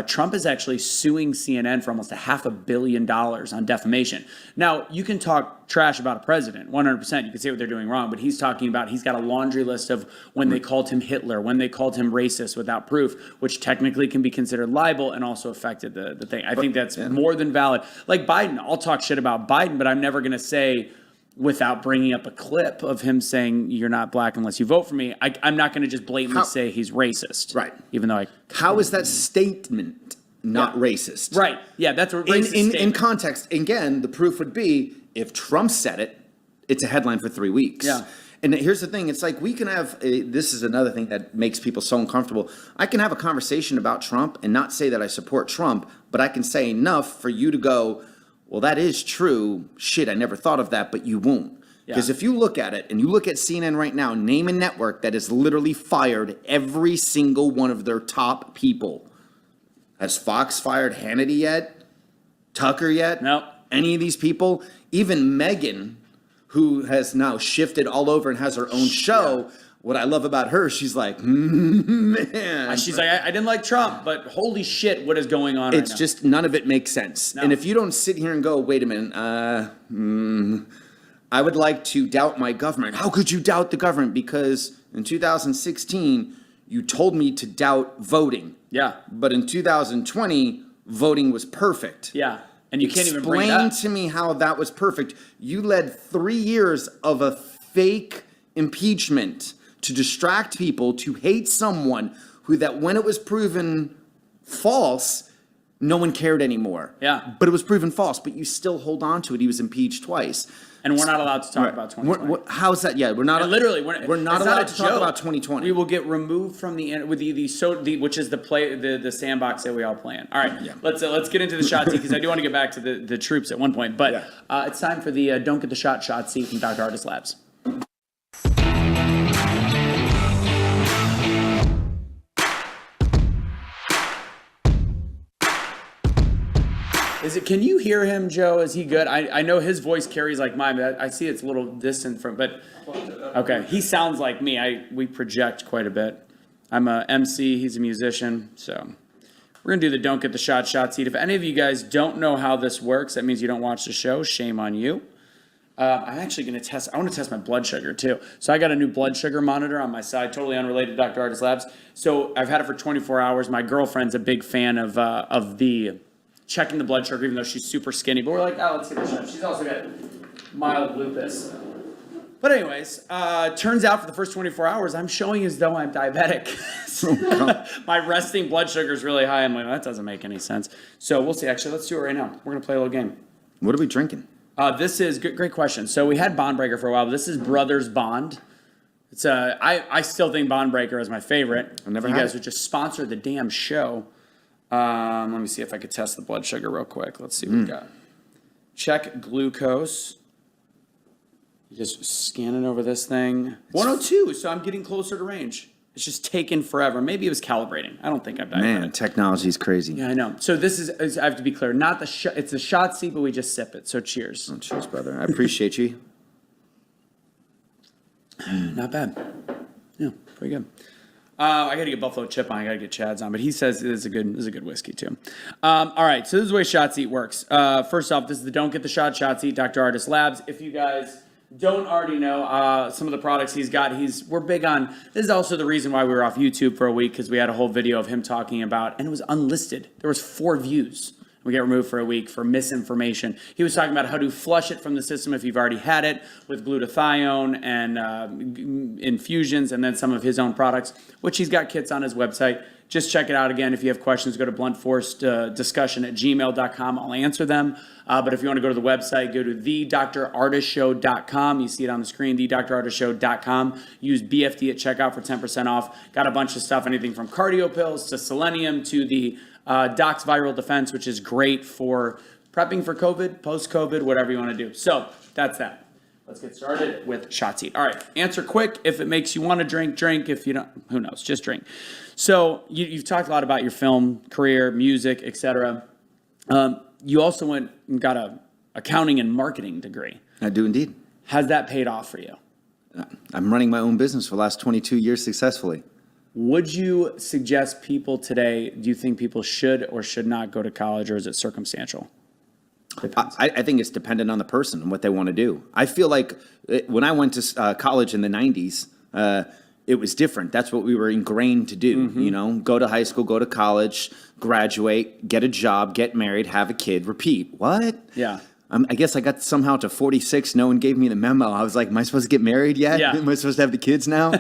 Trump is actually suing CNN for almost $500 million on defamation. Now you can talk trash about a president, 100%. You can say what they're doing wrong, but he's talking about he's got a laundry list of when they called him Hitler, when they called him racist without proof, which technically can be considered libel and also affected the thing. I think that's more than valid. Like Biden, I'll talk shit about Biden, but I'm never going to say, without bringing up a clip of him saying you're not black unless you vote for me, I'm not going to just blatantly say he's racist. Right. Even though How is that statement not racist? Right. Yeah, that's a racist statement. In context, again, the proof would be if Trump said it, it's a headline for 3 weeks. Yeah. And here's the thing. It's like we can have this is another thing that makes people so uncomfortable. I can have a conversation about Trump and not say that I support Trump, but I can say enough for you to go, well, that is true. Shit, I never thought of that, but you won't. Because if you look at it and you look at CNN right now, name a network that has literally fired every single one of their top people. Has Fox fired Hannity yet? Tucker yet? No. Any of these people? Even Megan, who has now shifted all over and has her own show. What I love about her, she's like, man. She's like, I didn't like Trump, but holy shit, what is going on right now? It's just none of it makes sense. No. And if you don't sit here and go, wait a minute, I would like to doubt my government. How could you doubt the government? Because in 2016, you told me to doubt voting. Yeah. But in 2020, voting was perfect. Yeah. And you can't even bring it up. Explain to me how that was perfect. You led 3 years of a fake impeachment to distract people, to hate someone who that when it was proven false, no one cared anymore. Yeah. But it was proven false, but you still hold on to it. He was impeached twice. And we're not allowed to talk about 2020. How's that? Yeah, we're not. And literally, we're not allowed to talk about 2020. We will get removed from the which is the sandbox that we all play in. All right, let's get into the shot seat because I do want to get back to the troops at one point. But it's time for the Don't Get the Shot seat from Dr. Artis Labs. Can you hear him, Joe? Is he good? I know his voice carries like mine, but I see it's a little distant from, but, okay. He sounds like me. We project quite a bit. I'm a MC, he's a musician, so. We're gonna do the don't get the shot seat. If any of you guys don't know how this works, that means you don't watch the show. Shame on you. I'm actually gonna I wanna test my blood sugar too. So I got a new blood sugar monitor on my side, totally unrelated to Dr. Artis Labs. So I've had it for 24 hours. My girlfriend's a big fan of the checking the blood sugar, even though she's super skinny. But we're like, oh, let's get her shot. She's also got mild lupus. But anyways, turns out for the first 24 hours, I'm showing as though I'm diabetic. My resting blood sugar is really high. I'm like, that doesn't make any sense. So we'll see. Actually, let's do it right now. We're going to play a little game. What are we drinking? This is great question. So we had Bond Breaker for a while, but this is Brothers Bond. It's I still think Bond Breaker is my favorite. I never You had guys it. would just sponsor the damn show. Let me see if I could test the blood sugar real quick. Let's see what we got. Check glucose. Just scanning over this thing. 102, so I'm getting closer to range. It's just taken forever. Maybe it was calibrating. I don't think I'm diabetic. Man, technology's crazy. Yeah, I know. So this is, I have to be clear, not the shot. It's a shot seat, but we just sip it. So cheers. Oh, cheers, brother. I appreciate you. Not bad. Yeah, pretty good. I got to get Buffalo Chip on. I got to get Chad's on, but he says it is a good whiskey too. All right, so this is the way Shot Seat works. First off, this is the Don't Get the Shot Seat, Dr. Artis Labs. If you guys don't already know some of the products he's got, we're big on. This is also the reason why we were off YouTube for a week, because we had a whole video of him talking about, and it was unlisted. There was 4 views. We get removed for a week for misinformation. He was talking about how to flush it from the system if you've already had it with glutathione and infusions, and then some of his own products, which he's got kits on his website. Just check it out again. If you have questions, go to bluntforcediscussion@gmail.com. I'll answer them. But if you want to go to the website, go to thedrartisshow.com. You see it on the screen, thedrartisshow.com. Use BFD at checkout for 10% off. Got a bunch of stuff, anything from cardio pills to selenium to the Dox Viral Defense, which is great for prepping for COVID, post-COVID, whatever you want to do. So that's that. Let's get started with Shot Seat. All right, answer quick. If it makes you want to drink, drink. If you don't, who knows, just drink. So you've talked a lot about your film career, music, etc. You also went and got a accounting and marketing degree. I do indeed. Has that paid off for you? I'm running my own business for the last 22 years successfully. Would you suggest people today, do you think people should or should not go to college, or is it circumstantial? I think it's dependent on the person and what they want to do. I feel like when I went to college in the 90s, it was different. That's what we were ingrained to do, you know, go to high school, go to college, graduate, get a job, get married, have a kid, repeat. What? Yeah. I guess I got somehow to 46. No one gave me the memo. I was like, am I supposed to get married yet? Yeah. Am I supposed to have the kids now?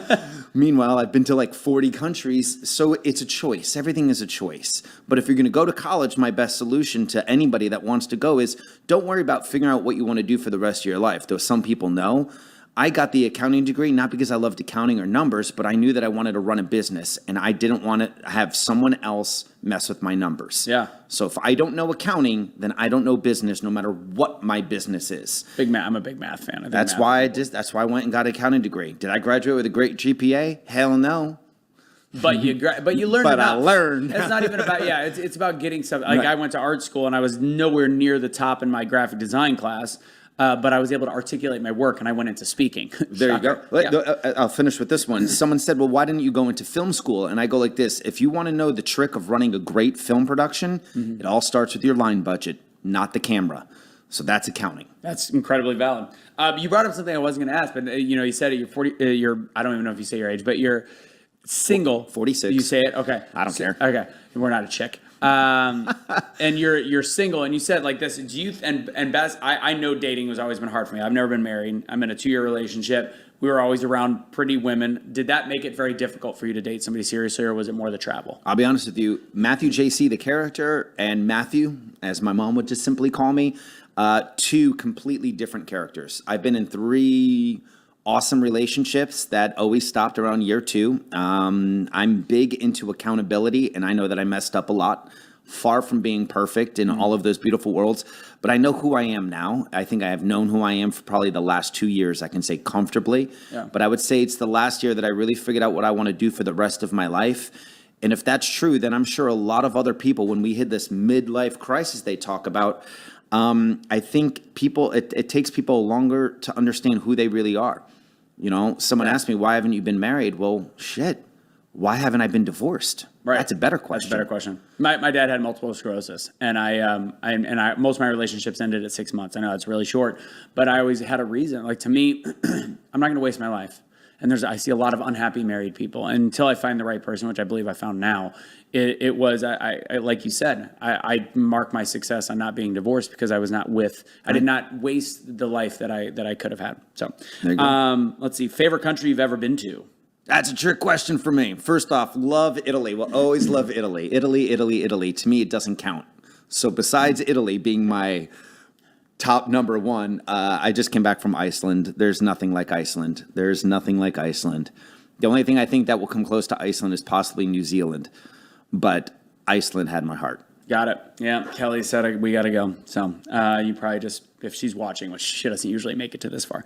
Meanwhile, I've been to like 40 countries. So it's a choice. Everything is a choice. But if you're going to go to college, my best solution to anybody that wants to go is don't worry about figuring out what you want to do for the rest of your life. Though some people know. I got the accounting degree, not because I loved accounting or numbers, but I knew that I wanted to run a business, and I didn't want to have someone else mess with my numbers. Yeah. So if I don't know accounting, then I don't know business, no matter what my business is. I'm a big math fan. I think That's math why I did. That's why I went and got an accounting degree. Did I graduate with a great GPA? Hell no. But you learned But enough. I learned. It's not even about, it's about getting stuff. Like Right. I went to art school and I was nowhere near the top in my graphic design class. But I was able to articulate my work, and I went into speaking. There you go. Yeah. I'll finish with this one. Someone said, well, why didn't you go into film school? And I go like this. If you want to know the trick of running a great film production, it all starts with your line budget, not the camera. So that's accounting. That's incredibly valid. You brought up something I wasn't going to ask, but you said it. You're 40. I don't even know if you say your age, but you're single. 46. You say it. Okay. I don't care. Okay. We're not a chick. And you're single, and you said like this. Do you and Bess? I know dating has always been hard for me. I've never been married. I'm in a 2-year relationship. We were always around pretty women. Did that make it very difficult for you to date somebody seriously, or was it more the travel? I'll be honest with you. Matthew JC, the character, and Matthew, as my mom would just simply call me, 2 completely different characters. I've been in 3 awesome relationships that always stopped around year 2. I'm big into accountability, and I know that I messed up a lot. Far from being perfect in all of those beautiful worlds, but I know who I am now. I think I have known who I am for probably the last 2 years, I can say comfortably. Yeah. But I would say it's the last year that I really figured out what I want to do for the rest of my life. And if that's true, then I'm sure a lot of other people, when we hit this midlife crisis they talk about, I think it takes people longer to understand who they really are. You know, someone asked me, why haven't you been married? Well, shit. Why haven't I been divorced? Right. That's a better question. That's a better question. My dad had multiple sclerosis, and I most of my relationships ended at 6 months. I know that's really short, but I always had a reason. Like, to me, I'm not going to waste my life. And I see a lot of unhappy married people. And until I find the right person, which I believe I found now, it was, like you said, I mark my success on not being divorced because I was not I did not waste the life that I could have had. So, let's see, favorite country you've ever been to? That's a trick question for me. First off, love Italy. Will always love Italy. Italy. To me, it doesn't count. So besides Italy being my top number one, I just came back from Iceland. There's nothing like Iceland. The only thing I think that will come close to Iceland is possibly New Zealand. But Iceland had my heart. Got it. Yeah, Kelly said we got to go. So you probably just, if she's watching, which she doesn't usually make it to this far,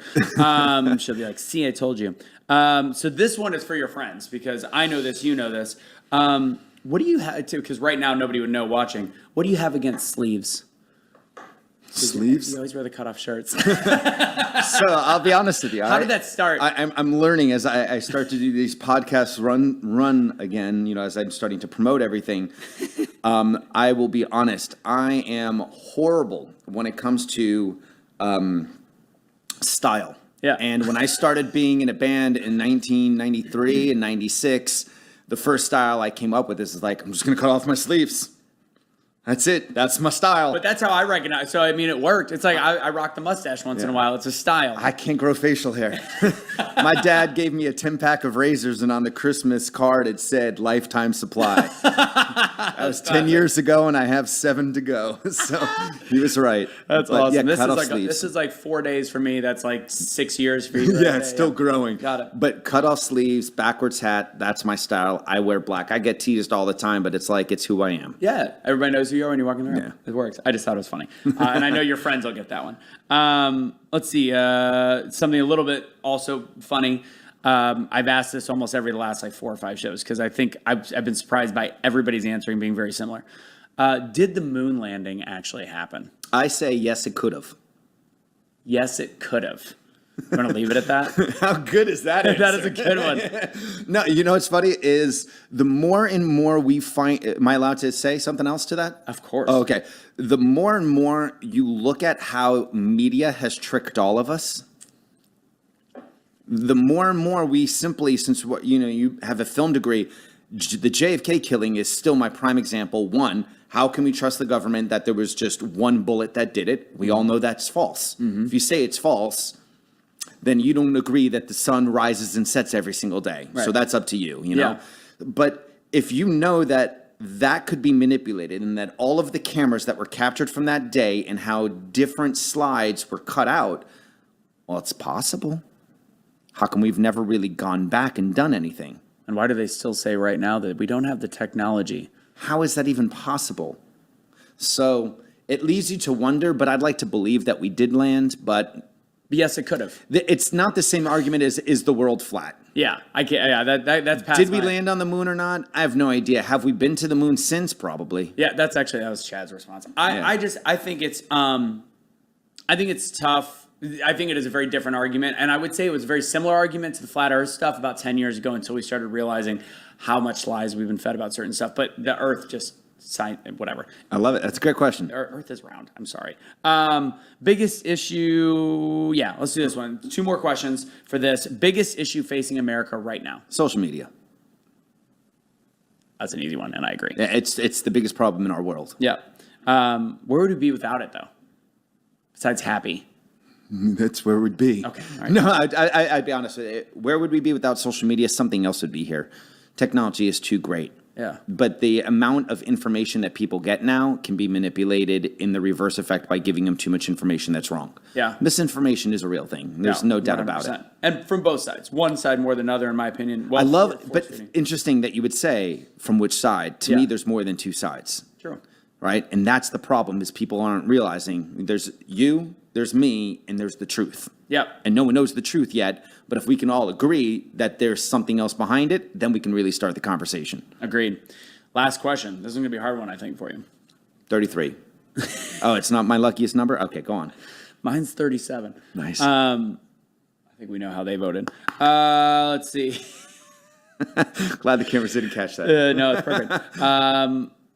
she'll be like, see, I told you. So this one is for your friends because I know this, you know this. What do you have to, because right now nobody would know watching, what do you have against sleeves? Sleeves? You always wear the cutoff shirts. So I'll be honest with you. How did that start? I'm learning as I start to do these podcasts run again, you know, as I'm starting to promote everything. I will be honest. I am horrible when it comes to style. Yeah. And when I started being in a band in 1993 and 96, the first style I came up with is like, I'm just going to cut off my sleeves. That's it. That's my style. But that's how I recognize. So, I mean, it worked. It's like I rock the mustache once in a while. It's a style. I can't grow facial hair. My dad gave me a 10-pack of razors, and on the Christmas card, it said lifetime supply. That was 10 years ago, and I have 7 to go. So he was right. That's but, awesome. Yeah, This is like 4 days for me. That's like 6 years for you. Yeah, it's still growing. Got it. But cut off sleeves, backwards hat, that's my style. I wear black. I get teased all the time, but it's like, it's who I am. Yeah, everybody knows who you are when you're walking around. Yeah. It works. I just thought it was funny. And I know your friends will get that one. Let's see. Something a little bit also funny. I've asked this almost every last like 4 or 5 shows because I think I've been surprised by everybody's answering being very similar. Did the moon landing actually happen? I say yes, it could have. Yes, it could have. I'm going to leave it at that. How good is that? That is a good one. No, you know what's funny is the more and more we find. Am I allowed to say something else to that? Of course. Oh, okay. The more and more you look at how media has tricked all of us, the more and more we simply, since you have a film degree, the JFK killing is still my prime example. One, how can we trust the government that there was just one bullet that did it? We all know that's false. Mm-hmm. If you say it's false, then you don't agree that the sun rises and sets every single day. Right. So that's up to you, you know? Yeah. But if you know that that could be manipulated and that all of the cameras that were captured from that day and how different slides were cut out, well, it's possible. How come we've never really gone back and done anything? And why do they still say right now that we don't have the technology? How is that even possible? So it leads you to wonder, but I'd like to believe that we did land, but yes, it could have. It's not the same argument as is the world flat. Yeah, I can't. Yeah, that's past. Did we land on the moon or not? I have no idea. Have we been to the moon since? Probably. Yeah, that was Chad's response. I think it's tough. I think it is a very different argument, and I would say it was a very similar argument to the flat Earth stuff about 10 years ago until we started realizing how much lies we've been fed about certain stuff. But the Earth just. Whatever. I love it. That's a great question. Earth is round. I'm sorry. Biggest issue. Yeah, let's do this one. 2 more questions for this. Biggest issue facing America right now. Social media. That's an easy one, and I agree. It's the biggest problem in our world. Yeah. Where would we be without it, though? Besides happy. That's where we'd be. Okay. All right. No, I'd be honest with you. Where would we be without social media? Something else would be here. Technology is too great. Yeah. But the amount of information that people get now can be manipulated in the reverse effect by giving them too much information that's wrong. Yeah. Misinformation is a real thing. There's no doubt about it. And from both sides. One side more than another, in my opinion. Well, but interesting that you would say from which side. To me, there's more than 2 sides. True. Right? And that's the problem is people aren't realizing there's you there's me, and there's the truth. Yep. And no one knows the truth yet, but if we can all agree that there's something else behind it, then we can really start the conversation. Agreed. Last question. This is going to be a hard one, I think, for you. 33. Oh, it's not my luckiest number? Okay, go on. Mine's 37. Nice. I think we know how they voted. Let's see. Glad the cameras didn't catch that. No, it's perfect.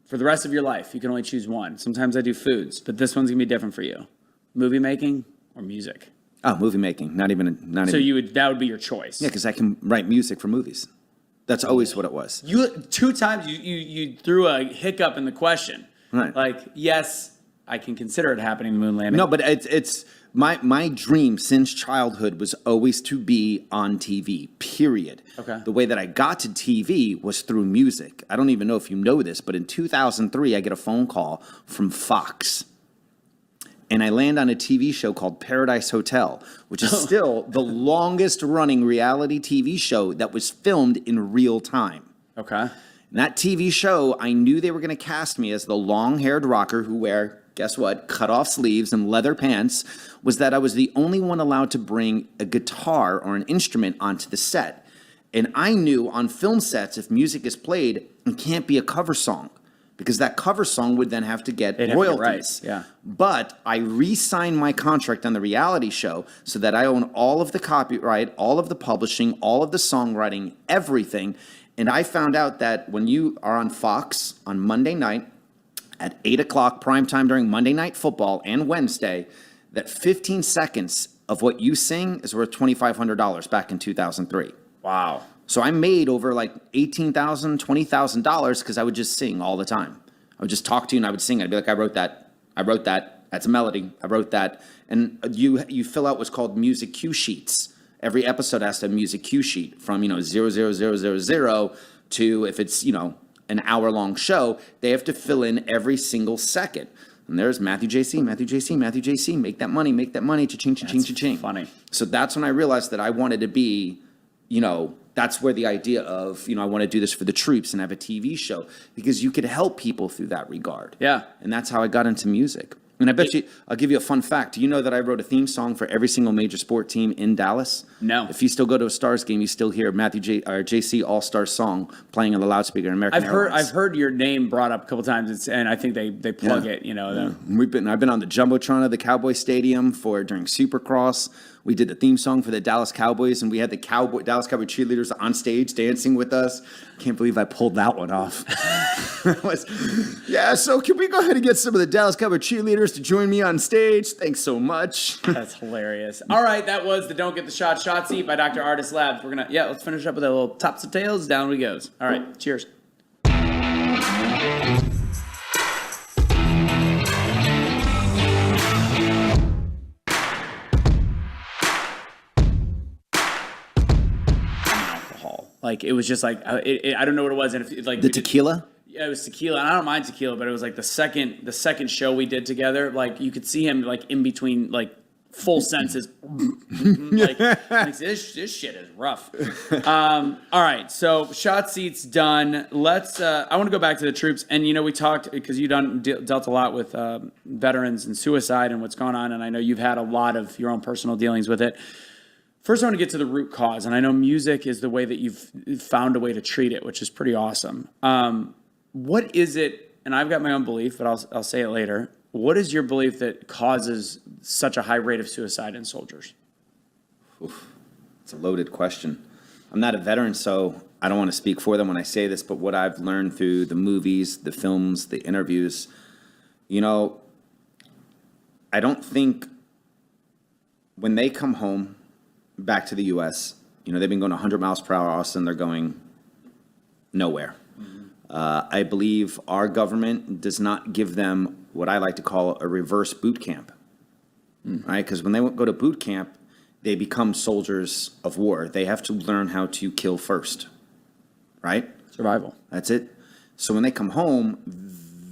For the rest of your life, you can only choose one. Sometimes I do foods, but this one's going to be different for you. Movie making or music? Oh, movie making. Not even. So that would be your choice. Yeah, because I can write music for movies. That's always what it was. You 2 times you threw a hiccup in the question. Right. Like, yes, I can consider it happening, the moon landing. No, but it's my dream since childhood was always to be on TV, period. Okay. The way that I got to TV was through music. I don't even know if you know this, but in 2003, I get a phone call from Fox. And I land on a TV show called Paradise Hotel, which is still the longest running reality TV show that was filmed in real time. Okay. And that TV show, I knew they were going to cast me as the long-haired rocker who wear, guess what, cut-off sleeves and leather pants, was that I was the only one allowed to bring a guitar or an instrument onto the set. And I knew on film sets, if music is played, it can't be a cover song, because that cover song would then have to get royalties. Right. Yeah. But I re-signed my contract on the reality show so that I own all of the copyright, all of the publishing, all of the songwriting, everything. And I found out that when you are on Fox on Monday night at 8 o'clock primetime during Monday Night Football and Wednesday, that 15 seconds of what you sing is worth $2,500 back in 2003. Wow. So I made over like $18,000, $20,000 because I would just sing all the time. I would just talk to you and I would sing. I'd be like, I wrote that. That's a melody. I wrote that. And you fill out what's called music cue sheets. Every episode has to have a music cue sheet from, 00000 to, if it's, an hour-long show, they have to fill in every single second. And there's Matthew JC, make that money, cha-ching, cha-ching, cha-ching. Funny. So that's when I realized that I wanted to be, that's where the idea of, I want to do this for the troops and have a TV show, because you could help people through that regard. Yeah. And that's how I got into music. And I bet you, I'll give you a fun fact. Do you know that I wrote a theme song for every single major sport team in Dallas? No. If you still go to a Stars game, you still hear JC All-Star song playing on the loudspeaker in American Airlines. I've heard your name brought up a couple times, and I think they plug it. I've been on the Jumbotron of the Cowboy Stadium during Supercross. We did the theme song for the Dallas Cowboys, and we had the Dallas Cowboy cheerleaders on stage dancing with us. Can't believe I pulled that one off. So can we go ahead and get some of the Dallas Cowboy cheerleaders to join me on stage? Thanks so much. That's hilarious. All right, that was the Don't Get the Shot Shotzi by Dr. Artist Labs. Let's finish up with a little tops of tails. Down we goes. All right, cheers. Like, it was just like, I don't know what it was. And if like the tequila? Yeah, it was tequila. And I don't mind tequila, but it was like the second show we did together. Like, you could see him like in between like full senses. like this shit is rough. All right, so shot seats done. Let's. I want to go back to the troops, and we talked because you dealt a lot with veterans and suicide and what's going on, and I know you've had a lot of your own personal dealings with it. First, I want to get to the root cause, and I know music is the way that you've found a way to treat it, which is pretty awesome. What is it, and I've got my own belief, but I'll say it later. What is your belief that causes such a high rate of suicide in soldiers? It's a loaded question. I'm not a veteran, so I don't want to speak for them when I say this, but what I've learned through the movies, the films, the interviews, I don't think when they come home back to the U.S., they've been going 100 miles per hour, all of a sudden they're going nowhere. Mm-hmm. I believe our government does not give them what I like to call a reverse boot camp, right? Because when they go to boot camp, they become soldiers of war. They have to learn how to kill first, right? Survival. That's it. So when they come home,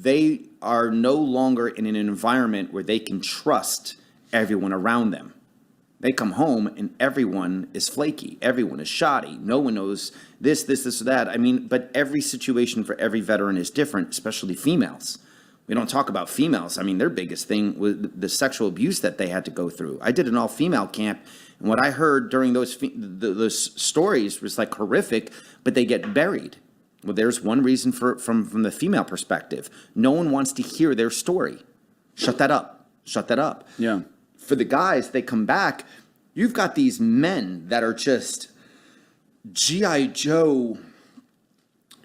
they are no longer in an environment where they can trust everyone around them. They come home and everyone is flaky. Everyone is shoddy. No one knows this, or that. But every situation for every veteran is different, especially females. We don't talk about females. I mean, their biggest thing was the sexual abuse that they had to go through. I did an all-female camp, and what I heard during those stories was like horrific, but they get buried. Well, there's one reason from the female perspective. No one wants to hear their story. Shut that up. Shut that up. Yeah. For the guys, they come back. You've got these men that are just G.I. Joe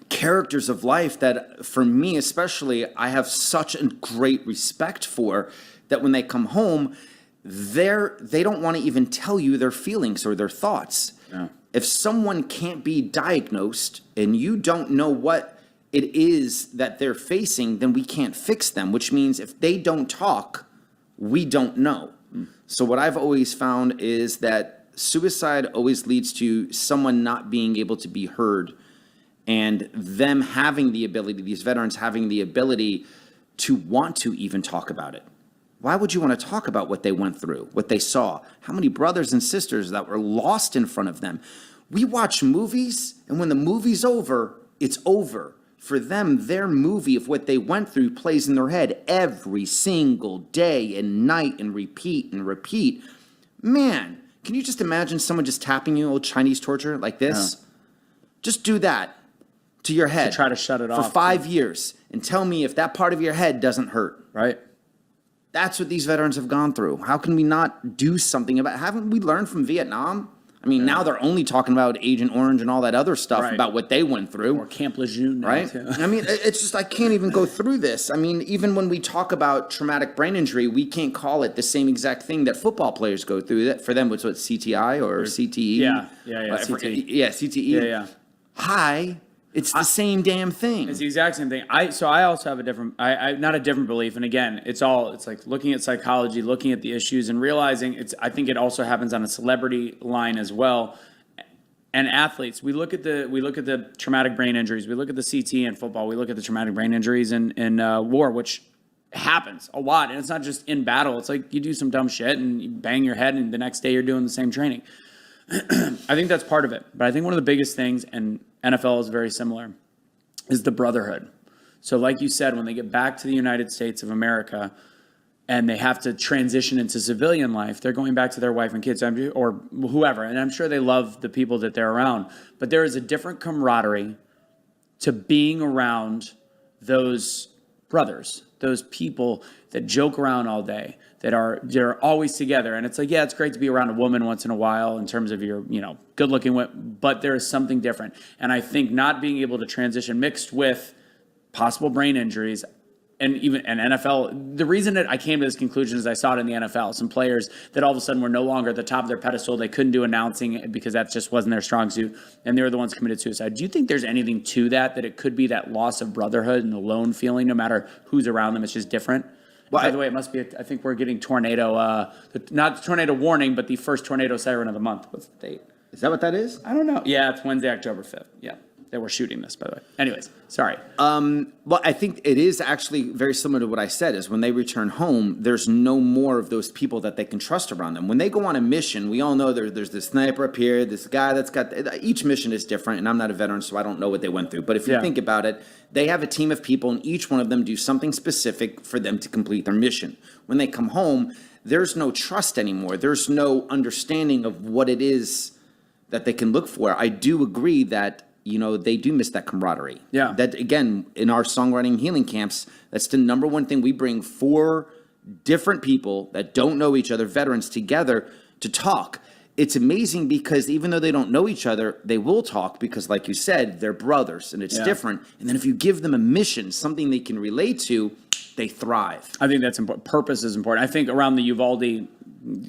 characters of life that, for me especially, I have such a great respect for, that when they come home, they don't want to even tell you their feelings or their thoughts. Yeah. If someone can't be diagnosed and you don't know what it is that they're facing, then we can't fix them, which means if they don't talk, we don't know. So what I've always found is that suicide always leads to someone not being able to be heard, and them having the ability, these veterans having the ability to want to even talk about it. Why would you want to talk about what they went through, what they saw? How many brothers and sisters that were lost in front of them? We watch movies, and when the movie's over, it's over. For them, their movie of what they went through plays in their head every single day and night and repeat and repeat. Man, can you just imagine someone just tapping you, old Chinese torture like this? Yeah. Just do that to your head. To try to shut it off. For 5 years, and tell me if that part of your head doesn't hurt. Right. That's what these veterans have gone through. How can we not do something about it? Haven't we learned from Vietnam? I mean, now they're only talking about Agent Orange and all that other stuff Right. about what they went through. Or Camp Lejeune. now, Right? too. I mean, it's just, I can't even go through this. I mean, even when we talk about traumatic brain injury, we can't call it the same exact thing that football players go through. That for them, it's what, CTI or CTE? Yeah. CTE. CTE. Yeah, CTE. Yeah. Hi. It's the same damn thing. It's the exact same thing. I also have a different, not a different belief. And again, it's like looking at psychology, looking at the issues, and realizing I think it also happens on a celebrity line as well. And athletes, we look at the traumatic brain injuries, we look at the CT in football, we look at the traumatic brain injuries in war, which happens a lot. And it's not just in battle. It's like you do some dumb shit and you bang your head, and the next day you're doing the same training. I think that's part of it. But I think one of the biggest things, and NFL is very similar, is the brotherhood. So like you said, when they get back to the United States of America and they have to transition into civilian life, they're going back to their wife and kids or whoever. And I'm sure they love the people that they're around. But there is a different camaraderie to being around those brothers, those people that joke around all day, they're always together. And it's like, yeah, it's great to be around a woman once in a while in terms of your, good looking women, but there is something different. And I think not being able to transition mixed with possible brain injuries and even an NFL, the reason that I came to this conclusion is I saw it in the NFL. Some players that all of a sudden were no longer at the top of their pedestal. They couldn't do announcing because that just wasn't their strong suit. And they were the ones committed suicide. Do you think there's anything to that it could be that loss of brotherhood and the lone feeling, no matter who's around them? It's just different. Well, by the way, it must be, I think we're getting tornado, not the tornado warning, but the first tornado siren of the month. What's the date? Is that what that is? I don't know. Yeah, it's Wednesday, October 5th. Yeah, that we're shooting this, by the way. Anyways, sorry. Well, I think it is actually very similar to what I said, is when they return home, there's no more of those people that they can trust around them. When they go on a mission, we all know there's this sniper up here, this guy that's got, each mission is different, and I'm not a veteran, so I don't know what they went through. But if you think about it, they have a team of people, and each one of them do something specific for them to complete their mission. When they come home, there's no trust anymore. There's no understanding of what it is that they can look for. I do agree that they do miss that camaraderie. Yeah. That, again, in our songwriting healing camps, that's the number one thing. We bring 4 different people that don't know each other, veterans, together to talk. It's amazing because even though they don't know each other, they will talk because, like you said, they're brothers, and it's different. And then if you give them a mission, something they can relate to, they thrive. I think that's important. Purpose is important. I think around the Uvalde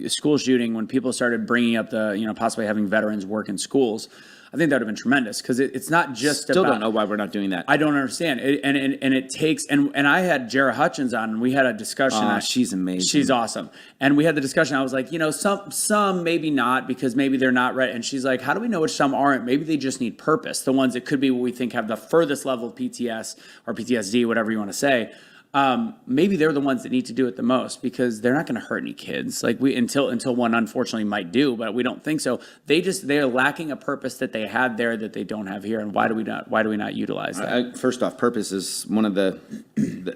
school shooting, when people started bringing up the, possibly having veterans work in schools, I think that would have been tremendous because it's not just Still about, don't know why we're not doing that. I don't understand. And it takes, and I had Jara Hutchins on, and we had a discussion. She's amazing. She's awesome. And we had the discussion. I was like, some maybe not, because maybe they're not right. And she's like, how do we know which some aren't? Maybe they just need purpose. The ones that could be what we think have the furthest level of PTS or PTSD, whatever you want to say. maybe they're the ones that need to do it the most because they're not going to hurt any kids. Like until one unfortunately might do, but we don't think so. They're lacking a purpose that they had there that they don't have here. And why do we not utilize that? First off, purpose is one of the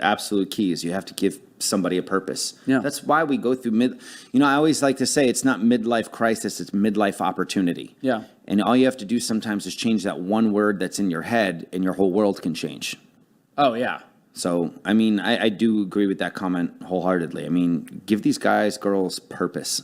absolute keys. You have to give somebody a purpose. Yeah. That's why we go through I always like to say it's not midlife crisis, it's midlife opportunity. Yeah. And all you have to do sometimes is change that one word that's in your head and your whole world can change. Oh, yeah. So, I do agree with that comment wholeheartedly. Give these guys, girls purpose.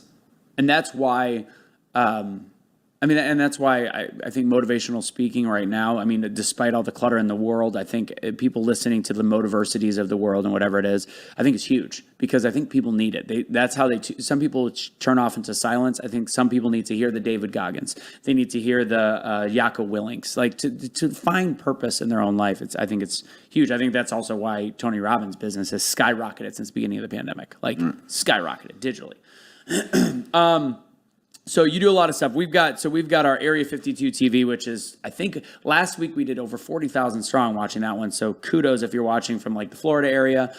And that's why, that's why I think motivational speaking right now, despite all the clutter in the world, I think people listening to the motiversities of the world and whatever it is, I think it's huge because I think people need it. That's how some people turn off into silence. I think some people need to hear the David Goggins. They need to hear the Jocko Willinks, like to find purpose in their own life. I think it's huge. I think that's also why Tony Robbins' business has skyrocketed since the beginning of the pandemic, skyrocketed digitally. So you do a lot of stuff. We've got our Area 52 TV, which is, I think last week we did over 40,000 strong watching that one. So kudos if you're watching from like the Florida area.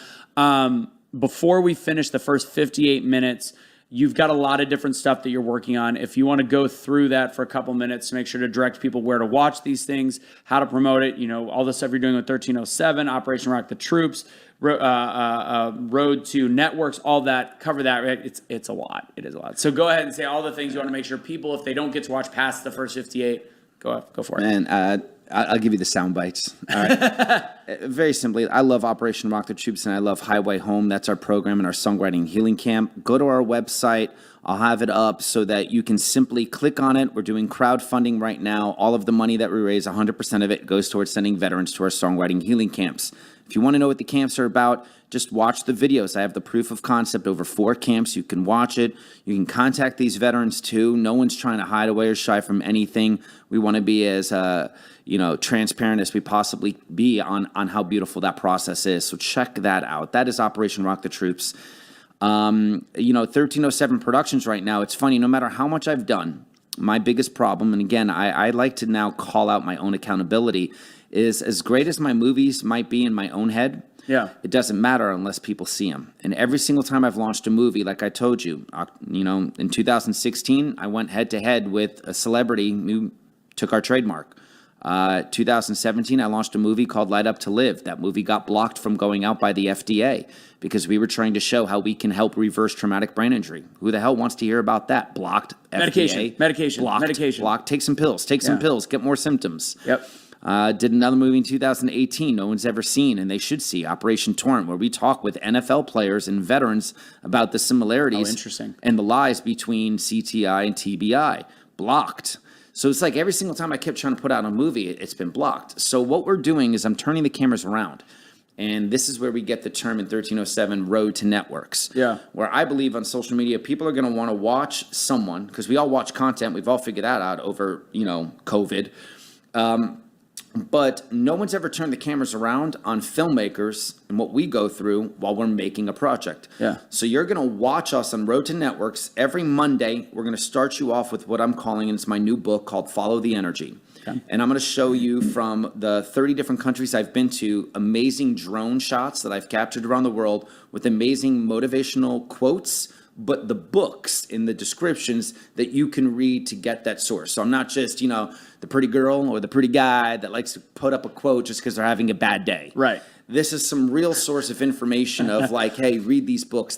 Before we finish the first 58 minutes, you've got a lot of different stuff that you're working on. If you want to go through that for a couple minutes, make sure to direct people where to watch these things, how to promote it, all the stuff you're doing with 1307, Operation Rock the Troops, Road to Networks, all that, cover that. Right? It's a lot. It is a lot. So go ahead and say all the things you want to make sure people, if they don't get to watch past the first 58, go for it. And I'll give you the sound bites. All right. Very simply, I love Operation Rock the Troops and I love Highway Home. That's our program and our songwriting healing camp. Go to our website. I'll have it up so that you can simply click on it. We're doing crowdfunding right now. All of the money that we raise, 100% of it goes towards sending veterans to our songwriting healing camps. If you want to know what the camps are about, just watch the videos. I have the proof of concept over 4 camps. You can watch it. You can contact these veterans too. No one's trying to hide away or shy from anything. We want to be as transparent as we possibly be on how beautiful that process is. So check that out. That is Operation Rock the Troops. 1307 Productions right now. It's funny, no matter how much I've done, my biggest problem, and again, I like to now call out my own accountability, is as great as my movies might be in my own head, it doesn't matter unless people see them. And every single time I've launched a movie, like I told you, in 2016, I went head-to-head with a celebrity who took our trademark. 2017, I launched a movie called Light Up to Live. That movie got blocked from going out by the FDA because we were trying to show how we can help reverse traumatic brain injury. Who the hell wants to hear about that? Blocked. FDA. Medication. Blocked. Take some pills. Some pills. Get more symptoms. Yep. Did another movie in 2018 no one's ever seen, and they should see, Operation Torrent, where we talk with NFL players and veterans about the similarities and the lies between CTI and TBI. Blocked. So it's like every single time I kept trying to put out a movie, it's been blocked. So what we're doing is I'm turning the cameras around. And this is where we get the term in 1307, road to networks. Yeah. Where I believe on social media, people are going to want to watch someone, because we all watch content. We've all figured that out over, COVID. But no one's ever turned the cameras around on filmmakers and what we go through while we're making a project. Yeah. So you're going to watch us on Road to Networks. Every Monday, we're going to start you off with what I'm calling, and it's my new book called Follow the Energy. Okay. And I'm going to show you from the 30 different countries I've been to, amazing drone shots that I've captured around the world with amazing motivational quotes, but the books in the descriptions that you can read to get that source. So I'm not just, the pretty girl or the pretty guy that likes to put up a quote just because they're having a bad day. Right. This is some real source of information of like, hey, read these books,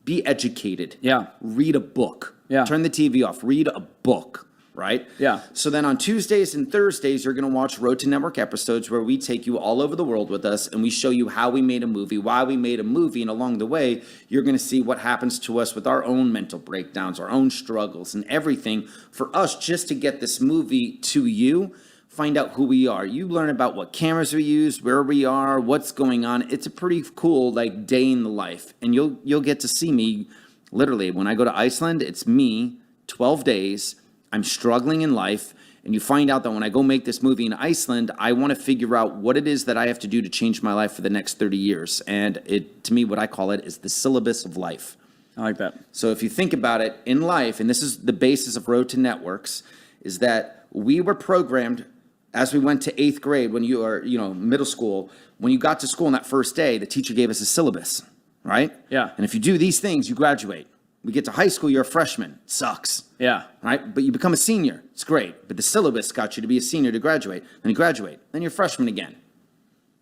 be educated. Yeah. Read a book. Yeah. Turn the TV off. Read a book. Right? Yeah. So then on Tuesdays and Thursdays, you're going to watch Road to Network episodes where we take you all over the world with us and we show you how we made a movie, why we made a movie, and along the way, you're going to see what happens to us with our own mental breakdowns, our own struggles, and everything for us just to get this movie to you. Find out who we are. You learn about what cameras we use, where we are, what's going on. It's a pretty cool day in the life, and you'll get to see me literally when I go to Iceland. It's me, 12 days. I'm struggling in life, and you find out that when I go make this movie in Iceland, I want to figure out what it is that I have to do to change my life for the next 30 years. And to me, what I call it is the syllabus of life. I like that. So if you think about it in life, and this is the basis of Road to Networks, is that we were programmed as we went to 8th grade, when you are, middle school, when you got to school on that first day, the teacher gave us a syllabus, right? Yeah. And if you do these things, you graduate. We get to high school, you're a freshman. It sucks. Yeah. Right? But you become a senior. It's great. But the syllabus got you to be a senior to graduate. Then you graduate. Then you're a freshman again.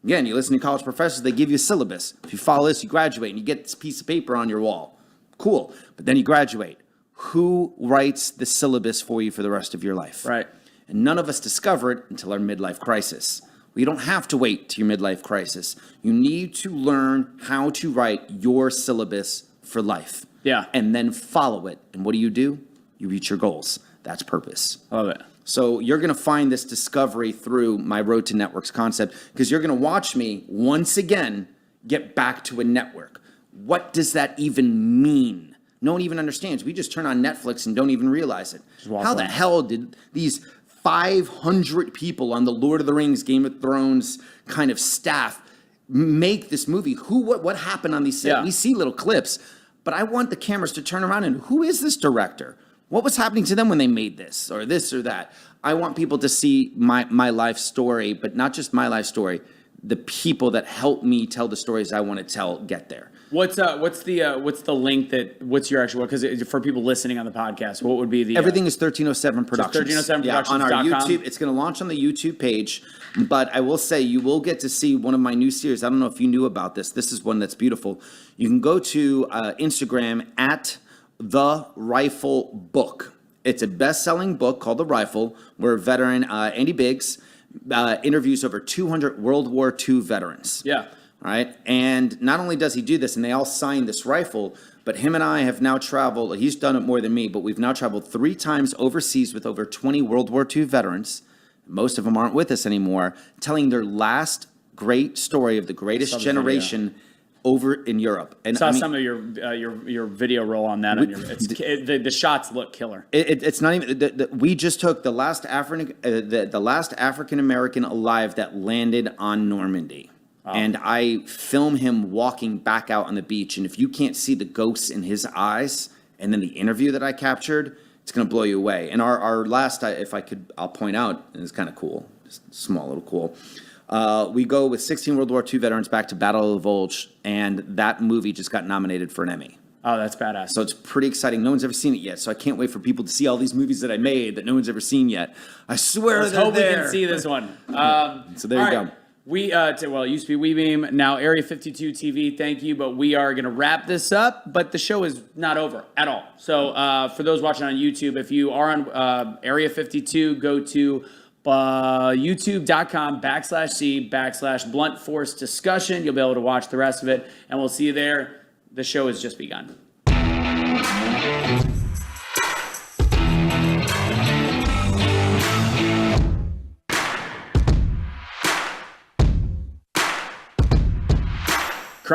Again, you listen to college professors, they give you a syllabus. If you follow this, you graduate and you get this piece of paper on your wall. Cool. But then you graduate. Who writes the syllabus for you for the rest of your life? Right. And none of us discover it until our midlife crisis. We don't have to wait to your midlife crisis. You need to learn how to write your syllabus for life. Yeah. And then follow it. And what do? You reach your goals. That's purpose. I love it. So you're going to find this discovery through my Road to Networks concept, because you're going to watch me once again get back to a network. What does that even mean? No one even understands. We just turn on Netflix and don't even realize it. How the hell did these 500 people on the Lord of the Rings, Game of Thrones kind of staff make this movie? What happened on these sets? Yeah. We see little clips, but I want the cameras to turn around and who is this director? What was happening to them when they made this or that? I want people to see my life story, but not just my life story. The people that help me tell the stories I want to tell get there. What's the link what's your actual, because for people listening on the podcast, what would be the everything is 1307 Productions. 1307productions.com. On our YouTube, it's going to launch on the YouTube page, but I will say you will get to see one of my new series. I don't know if you knew about this. This is one that's beautiful. You can go to Instagram at The Rifle Book. It's a best-selling book called The Rifle, where veteran Andy Biggs interviews over 200 World War II veterans. Yeah. All right. And not only does he do this, and they all signed this rifle, but him and I have now traveled. He's done it more than me, but we've now traveled 3 times overseas with over 20 World War II veterans. Most of them aren't with us anymore, telling their last great story of the greatest generation over in Europe. And I saw some of your video roll on that. The shots look killer. It's not even. We just took the last African American alive that landed on Normandy. And I film him walking back out on the beach. And if you can't see the ghosts in his eyes, and then the interview that I captured, it's going to blow you away. And our last, if I could, I'll point out, and it's kind of cool, just small little cool. We go with 16 World War II veterans back to Battle of the Bulge, and that movie just got nominated for an Emmy. Oh, that's badass. So it's pretty exciting. No one's ever seen it yet, so I can't wait for people to see all these movies that I made that no one's ever seen yet. I swear Let's hope we can see this one. So there you go. It used to be WeBeam, now Area 52 TV. Thank you, but we are going to wrap this up. But the show is not over at all. So for those watching on YouTube, if you are on Area 52, go to youtube.com/C/Blunt Force Discussion. You'll be able to watch the rest of it, and we'll see you there. The show has just begun.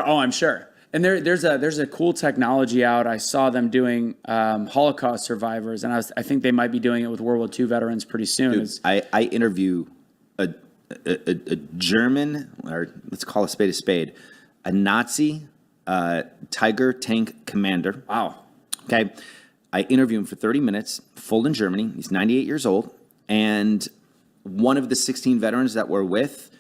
Oh, I'm sure. And there's a cool technology out. I saw them doing Holocaust survivors, and I think they might be doing it with World War II veterans pretty soon. Dude, I interview a German, or let's call a spade, a Nazi Tiger tank commander. Wow. Okay. I interview him for 30 minutes, full in Germany. He's 98 years old. And one of the 16 veterans that we're with